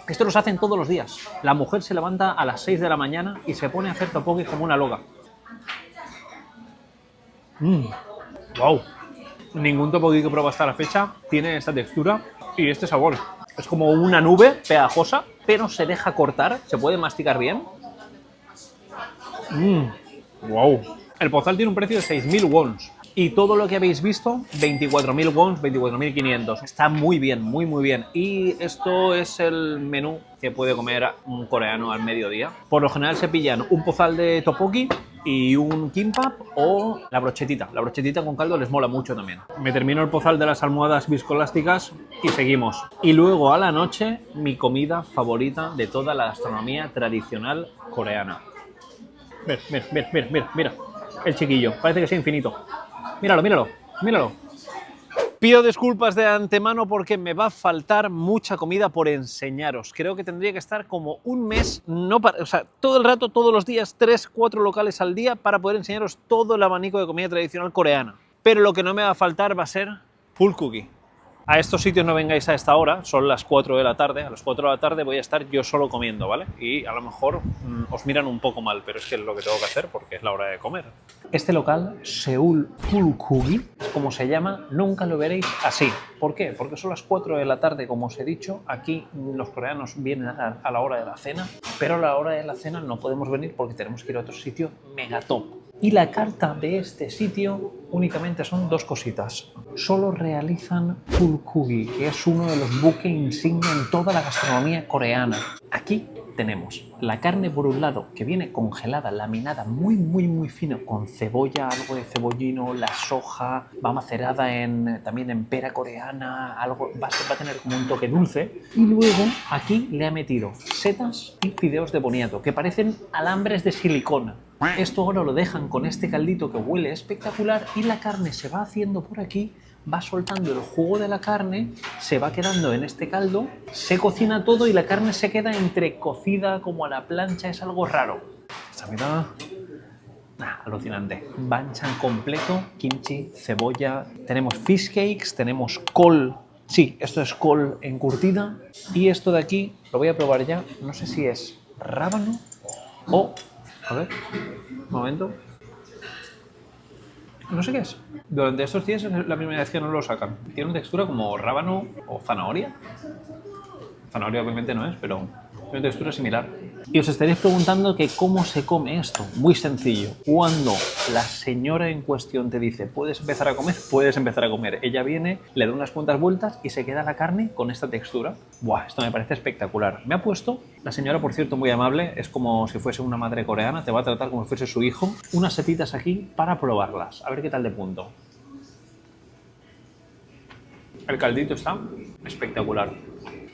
Esto los hacen todos los días. La mujer se levanta a las 6 de la mañana y se pone a hacer tteokbokki como una loca. ¡Wow! Ningún tteokbokki que pruebo hasta la fecha tiene esta textura y este sabor. Es como una nube pegajosa, pero se deja cortar, se puede masticar bien. ¡Wow! El pozal tiene un precio de 6.000 wons. Y todo lo que habéis visto, 24.000 wons, 24.500. Está muy bien, muy muy bien. Y esto es el menú que puede comer un coreano al mediodía. Por lo general se pillan un pozal de tteokbokki y un kimbap o la brochetita. La brochetita con caldo les mola mucho también. Me termino el pozal de las almohadas viscoelásticas y seguimos. Y luego a la noche, mi comida favorita de toda la gastronomía tradicional coreana. Mira. El chiquillo. Parece que sea infinito. Míralo. Pido disculpas de antemano porque me va a faltar mucha comida por enseñaros. Creo que tendría que estar como un mes, todo el rato, todos los días, 3-4 locales al día para poder enseñaros todo el abanico de comida tradicional coreana. Pero lo que no me va a faltar va a ser pulgogi. A estos sitios no vengáis a esta hora, son las 4 de la tarde. A las 4 de la tarde voy a estar yo solo comiendo, ¿vale? Y a lo mejor os miran un poco mal, pero es que es lo que tengo que hacer porque es la hora de comer. Este local, Seul Pulkugi, como se llama, nunca lo veréis así. ¿Por qué? Porque son las 4 de la tarde, como os he dicho. Aquí los coreanos vienen a la hora de la cena, pero a la hora de la cena no podemos venir porque tenemos que ir a otro sitio mega top. Y la carta de este sitio únicamente son dos cositas. Solo realizan pulkugi, que es uno de los buques insignia en toda la gastronomía coreana. Aquí tenemos la carne por un lado, que viene congelada, laminada muy fino, con cebolla, algo de cebollino, la soja, va macerada también en pera coreana, algo, va a tener como un toque dulce. Y luego aquí le ha metido setas y fideos de boniato, que parecen alambres de silicona. Esto ahora lo dejan con este caldito que huele espectacular y la carne se va haciendo por aquí, va soltando el jugo de la carne, se va quedando en este caldo, se cocina todo y la carne se queda entre cocida como a la plancha, es algo raro. Esta mirada, alucinante. Banchan completo, kimchi, cebolla, tenemos fish cakes, tenemos col, sí, esto es col encurtida y esto de aquí lo voy a probar ya, no sé si es rábano o... A ver, un momento. No sé qué es. Durante estos días es la primera vez que no lo sacan. Tiene una textura como rábano o zanahoria. Zanahoria obviamente no es, pero tiene una textura similar. Y os estaréis preguntando que cómo se come esto. Muy sencillo. Cuando la señora en cuestión te dice ¿puedes empezar a comer? Puedes empezar a comer. Ella viene, le da unas cuantas vueltas y se queda la carne con esta textura. Buah, esto me parece espectacular. Me ha puesto, la señora por cierto muy amable, es como si fuese una madre coreana, te va a tratar como si fuese su hijo, unas setitas aquí para probarlas. A ver qué tal de punto. El caldito está espectacular.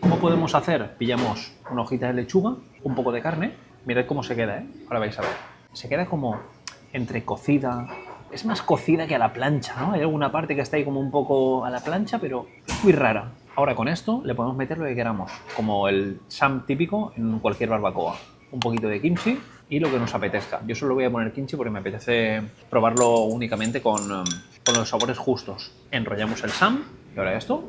¿Cómo podemos hacer? Pillamos una hojita de lechuga, un poco de carne, mirad cómo se queda, ¿eh? Ahora vais a ver. Se queda como entre cocida, es más cocida que a la plancha, ¿no? Hay alguna parte que está ahí como un poco a la plancha, pero es muy rara. Ahora con esto le podemos meter lo que queramos, como el sam típico en cualquier barbacoa. Un poquito de kimchi y lo que nos apetezca. Yo solo voy a poner kimchi porque me apetece probarlo únicamente con los sabores justos. Enrollamos el sam y ahora esto.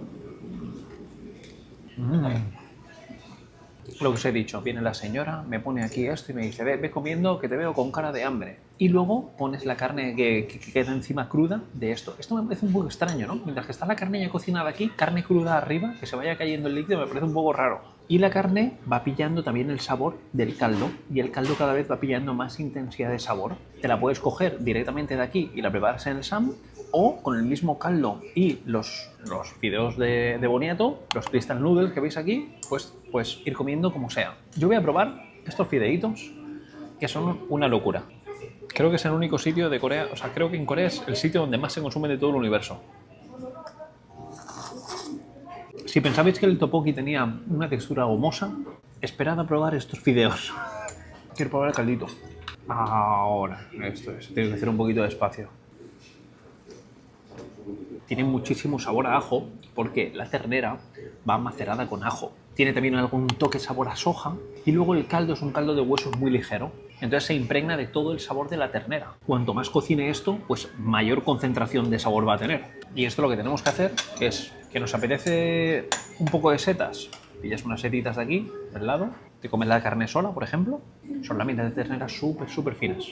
Lo que os he dicho, viene la señora, me pone aquí esto y me dice ve comiendo que te veo con cara de hambre. Y luego pones la carne que queda encima cruda de esto. Esto me parece un poco extraño, ¿no? Mientras que está la carne ya cocinada aquí, carne cruda arriba, que se vaya cayendo el líquido me parece un poco raro. Y la carne va pillando también el sabor del caldo y el caldo cada vez va pillando más intensidad de sabor. Te la puedes coger directamente de aquí y la preparas en el sam, o con el mismo caldo y los fideos de boniato, los crystal noodles que veis aquí, pues ir comiendo como sea. Yo voy a probar estos fideitos que son una locura. Creo que es el único sitio de Corea, o sea, creo que en Corea es el sitio donde más se consume de todo el universo. Si pensabais que el tteokbokki tenía una textura gomosa, esperad a probar estos fideos. Quiero probar el caldito. Ahora, esto es, tengo que hacer un poquito de espacio. Tiene muchísimo sabor a ajo porque la ternera va macerada con ajo. Tiene también algún toque sabor a soja y luego el caldo es un caldo de huesos muy ligero. Entonces se impregna de todo el sabor de la ternera. Cuanto más cocine esto, pues mayor concentración de sabor va a tener. Y esto lo que tenemos que hacer es que nos apetece un poco de setas. Pillas unas setitas de aquí, del lado. Te comes la carne sola, por ejemplo. Son láminas de ternera súper finas.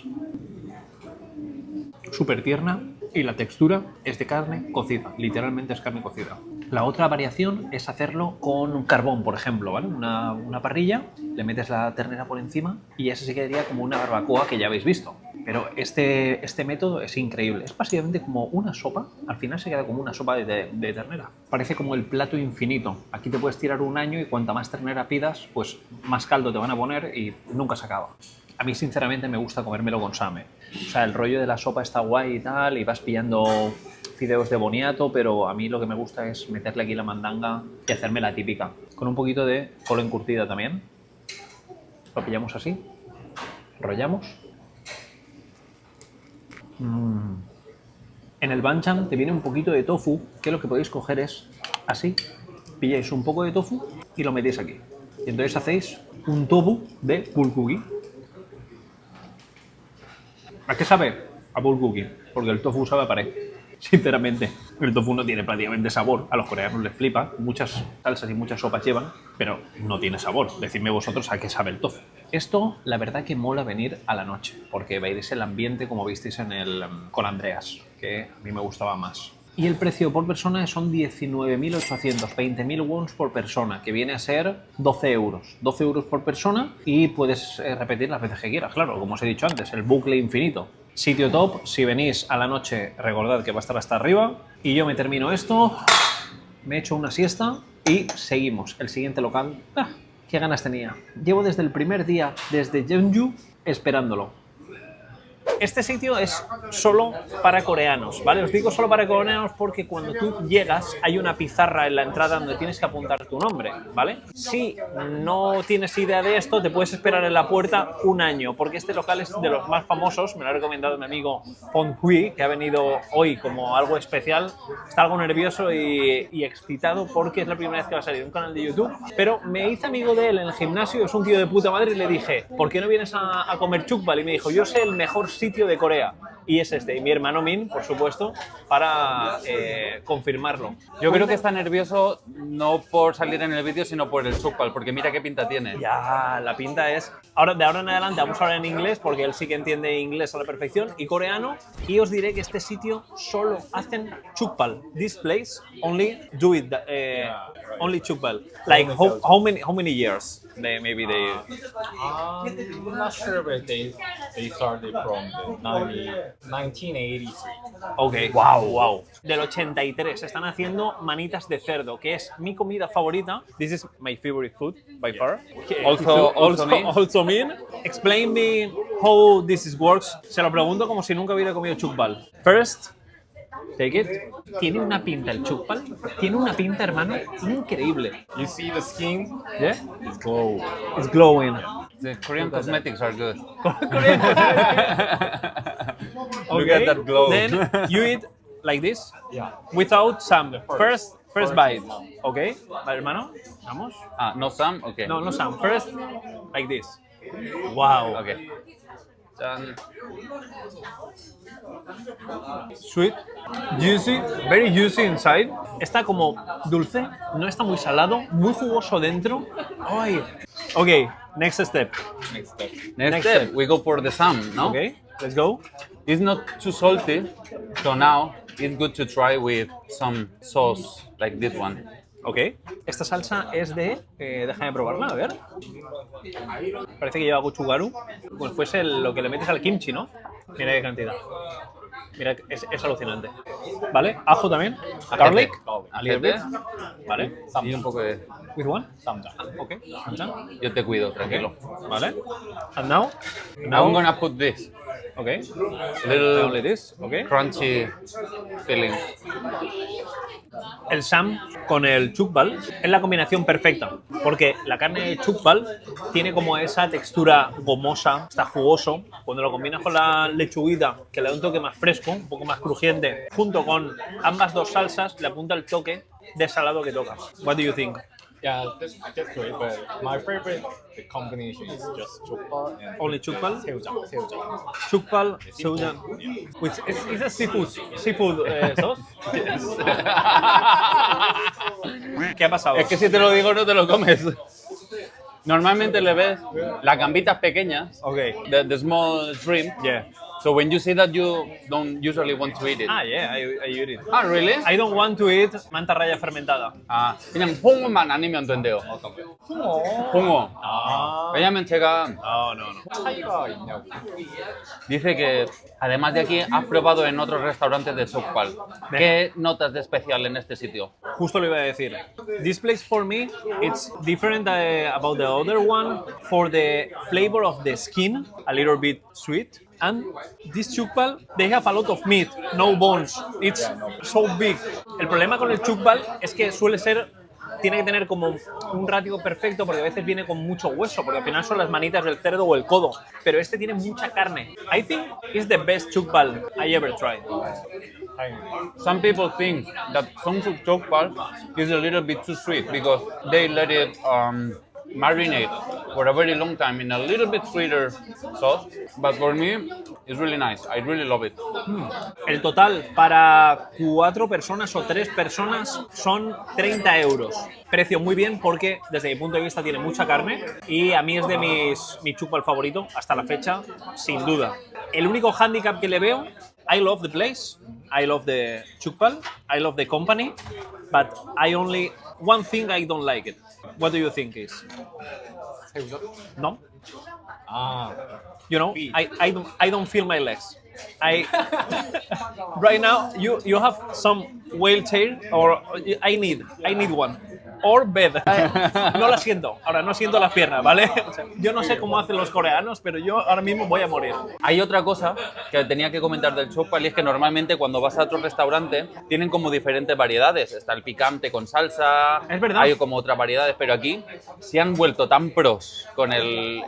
Súper tierna. Y la textura es de carne cocida, literalmente es carne cocida. La otra variación es hacerlo con un carbón, por ejemplo, ¿vale? Una parrilla, le metes la ternera por encima y ese se quedaría como una barbacoa que ya habéis visto. Pero este método es increíble, es básicamente como una sopa, al final se queda como una sopa de ternera. Parece como el plato infinito, aquí te puedes tirar un año y cuanta más ternera pidas, pues más caldo te van a poner y nunca se acaba. A mí sinceramente me gusta comérmelo con same. O sea, el rollo de la sopa está guay y tal, y vas pillando fideos de boniato, pero a mí lo que me gusta es meterle aquí la mandanga y hacerme la típica. Con un poquito de col encurtida también. Lo pillamos así, enrollamos. En el banchan te viene un poquito de tofu, que lo que podéis coger es así. Pilláis un poco de tofu y lo metéis aquí. Y entonces hacéis un tofu de bulgogi. ¿A qué sabe? A bulgogi, porque el tofu sabe a pared. Sinceramente, el tofu no tiene prácticamente sabor. A los coreanos les flipa. Muchas salsas y muchas sopas llevan, pero no tiene sabor. Decidme vosotros a qué sabe el tofu. Esto, la verdad que mola venir a la noche, porque veréis el ambiente como visteis en el con Andreas, que a mí me gustaba más. Y el precio por persona son 19.800, 20.000 wons por persona, que viene a ser 12 euros. 12 euros por persona y puedes repetir las veces que quieras, claro, como os he dicho antes, el bucle infinito. Sitio top, si venís a la noche, recordad que va a estar hasta arriba. Y yo me termino esto, me echo una siesta y seguimos. El siguiente local, qué ganas tenía. Llevo desde el primer día, desde Jeonju, esperándolo. Este sitio es solo para coreanos, ¿vale? Os digo solo para coreanos porque cuando tú llegas hay una pizarra en la entrada donde tienes que apuntar tu nombre, ¿vale? Si no tienes idea de esto, te puedes esperar en la puerta un año, porque este local es de los más famosos. Me lo ha recomendado mi amigo Pon Hui, que ha venido hoy como algo especial. Está algo nervioso y excitado porque es la primera vez que va a salir en un canal de YouTube, pero me hice amigo de él en el gimnasio, es un tío de puta madre, y le dije, ¿por qué no vienes a comer chukbal? Y me dijo, yo sé el mejor sitio de Corea, y es este. Y mi hermano Min, por supuesto, para confirmarlo. Yo creo que está nervioso no por salir en el vídeo, sino por el chukbal, porque mira qué pinta tiene. Ya, la pinta es... de ahora en adelante vamos a hablar en inglés, porque él sí que entiende inglés a la perfección, y coreano, y os diré que este sitio solo hacen chukbal. This place only do it, only chukbal. Like, how many years? Maybe they... I'm not sure, but they started from the 1983. Ok, wow. Del 83 están haciendo manitas de cerdo, que es mi comida favorita. This is my favorite food by far. Also me. Explain me how this works. Se lo pregunto como si nunca hubiera comido chukbal. First, take it. Tiene una pinta el chukbal. Tiene una pinta, hermano, increíble. You see the skin? Yeah? It's glow. It's glowing. The Korean cosmetics are good. Okay. Look at that glow. Then you eat like this, Yeah. without some. First First bite. some. Okay, vale, hermano. Vamos. Ah, no Sam, okay. No some. First, like this. Wow. Okay. Chan. Sweet, juicy, very juicy inside. Está como dulce, no está muy salado, muy jugoso dentro. Ay. Okay, next step. Next step. Next Next step, step. we go for the Sam, no? Okay, let's go. It's not too salty, so now it's good to try with some sauce like this one. Ok. Esta salsa es de... déjame probarla, a ver. Parece que lleva gochugaru. Pues fuese lo que le metes al kimchi, ¿no? Mira qué cantidad. Mira, es alucinante. ¿Vale? Ajo también. A garlic. A little bit. ¿Vale? Y un poco de... With one? Samjang. Ok. Samjang. Yo te cuido, tranquilo. ¿Vale? And now? I'm gonna put this. Ok. A little Only this. Ok. crunchy feeling. El sam con el chukbal es la combinación perfecta, porque la carne de chukbal tiene como esa textura gomosa, está jugoso. Cuando lo combinas con la lechuguita, que le da un toque más fresco, un poco más crujiente, junto con ambas dos salsas, le apunta el toque de salado que toca. What do you think? Yeah, that's great. But my favorite combination is just chukbal and Only chukbal? seojang. Chukbal, seojang. Which is a seafood sauce? ¿Qué ha pasado? Es que si te lo digo no te lo comes. Normalmente le ves las gambitas pequeñas, Okay. the small shrimp. Yeah. So when you see that, you don't usually want to eat it. Yeah, I eat it. Ah, really? I don't want to eat mantarraya fermentada. 아, 그냥 홍어만 아니면 된대요. 홍어. 왜냐면 제가 No. 차이가 있냐고. dice que además de aquí has probado en otros restaurantes de chukbal. ¿Qué notas de especial en este sitio? Justo lo iba a decir. This place for me, it's different about the other one for the flavor of the skin, a little bit sweet. And this chukbal, they have a lot of meat, no bones. It's so big. El problema con el chukbal es que tiene que tener como un ratio perfecto, porque a veces viene con mucho hueso, porque al final son las manitas del cerdo o el codo. Pero este tiene mucha carne. I think it's the best chukbal I ever tried. Some people think that some chukbal is a little bit too sweet because they let it marinate for a very long time in a little bit sweeter sauce. But for me, it's really nice. I really love it. El total para 4 personas o 3 personas son 30 euros. Precio muy bien porque desde mi punto de vista tiene mucha carne y a mí es de mi chukpal favorito hasta la fecha, sin duda. El único handicap que le veo, I love the place, I love the chukpal, I love the company, but one thing I don't like it. What do you think is? No? You know, I don't feel my legs. Right now you have some wheelchair or I need one or bed. No la siento, ahora no siento las piernas, ¿vale? O sea, yo no sé cómo hacen los coreanos, pero yo ahora mismo voy a morir. Hay otra cosa que tenía que comentar del chukpal y es que normalmente cuando vas a otro restaurante tienen como diferentes variedades. Está el picante con salsa, es verdad. Hay como otras variedades, pero aquí se han vuelto tan pros con el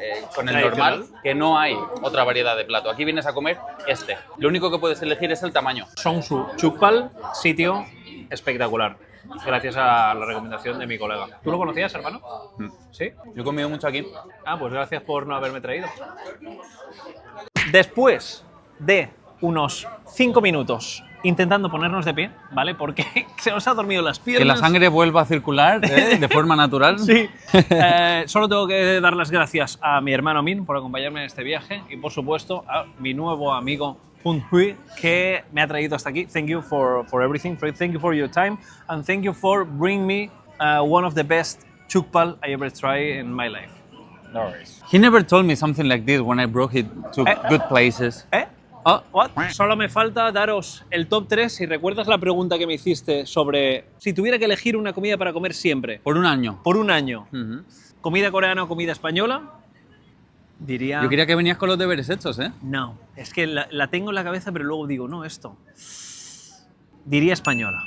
normal que no hay otra variedad de plato. Aquí vienes a comer este. Lo único que puedes elegir es el tamaño. Songsu Chukpal, sitio espectacular. Gracias a la recomendación de mi colega. ¿Tú lo conocías, hermano? ¿Sí? Yo he comido mucho aquí. Ah, pues gracias por no haberme traído. Después de unos 5 minutos intentando ponernos de pie, ¿vale? Porque se nos ha dormido las piernas. Que la sangre vuelva a circular de forma natural. Sí. Solo tengo que dar las gracias a mi hermano Min por acompañarme en este viaje y, por supuesto, a mi nuevo amigo Hun Hui, que me ha traído hasta aquí. Thank you for everything. Thank you for your time. And thank you for bringing me one of the best chukpal I ever tried in my life. No worries. He never told me something like this when I brought him to good places. Oh, what? Solo me falta daros el top 3 si recuerdas la pregunta que me hiciste sobre si tuviera que elegir una comida para comer siempre. Por un año. Por un año. ¿Comida coreana o comida española? Diría... Yo quería que venías con los deberes hechos, ¿eh? No, es que la tengo en la cabeza, pero luego digo, no, esto. Diría española.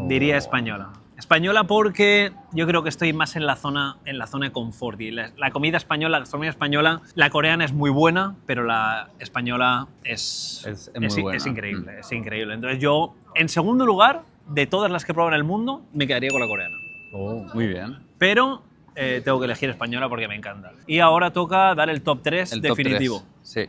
Diría española. Española porque yo creo que estoy más en la zona de confort. Y la comida española, la gastronomía española, la coreana es muy buena, pero la española es increíble, es increíble. Entonces yo, en segundo lugar, de todas las que he probado en el mundo, me quedaría con la coreana. Muy bien. Pero tengo que elegir española porque me encanta. Y ahora toca dar el top 3 definitivo. Top 3. Sí.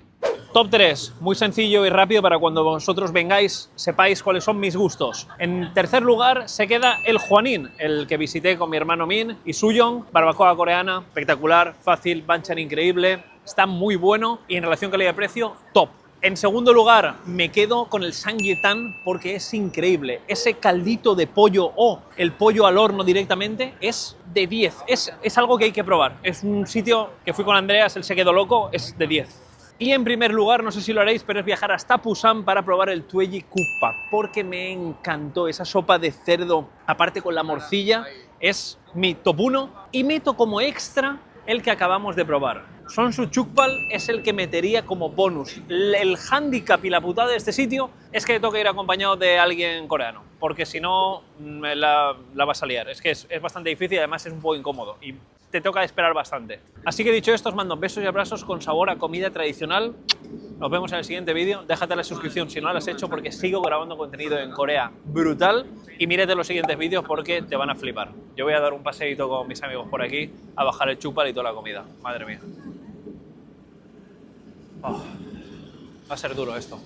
Top 3, muy sencillo y rápido para cuando vosotros vengáis sepáis cuáles son mis gustos. En tercer lugar se queda el Hwanin, el que visité con mi hermano Min y Suyong, barbacoa coreana, espectacular, fácil, banchan increíble, está muy bueno y en relación calidad-precio, top. En segundo lugar, me quedo con el Samgyetang porque es increíble. Ese caldito de pollo o el pollo al horno directamente es de 10. Es algo que hay que probar. Es un sitio que fui con Andreas, él se quedó loco, es de 10. Y en primer lugar, no sé si lo haréis, pero es viajar hasta Busan para probar el Twelli Kuppa, porque me encantó esa sopa de cerdo, aparte con la morcilla, es mi top 1. Y meto como extra el que acabamos de probar. Songsu Chukpal es el que metería como bonus. El hándicap y la putada de este sitio es que tengo que ir acompañado de alguien coreano, porque si no la vas a liar. Es que es bastante difícil y además es un poco incómodo y te toca esperar bastante. Así que dicho esto, os mando besos y abrazos con sabor a comida tradicional. Nos vemos en el siguiente vídeo. Déjate la suscripción si no la has hecho porque sigo grabando contenido en Corea brutal y mírate los siguientes vídeos porque te van a flipar. Yo voy a dar un paseíto con mis amigos por aquí a bajar el chukpal y toda la comida. Madre mía. Va a ser duro esto.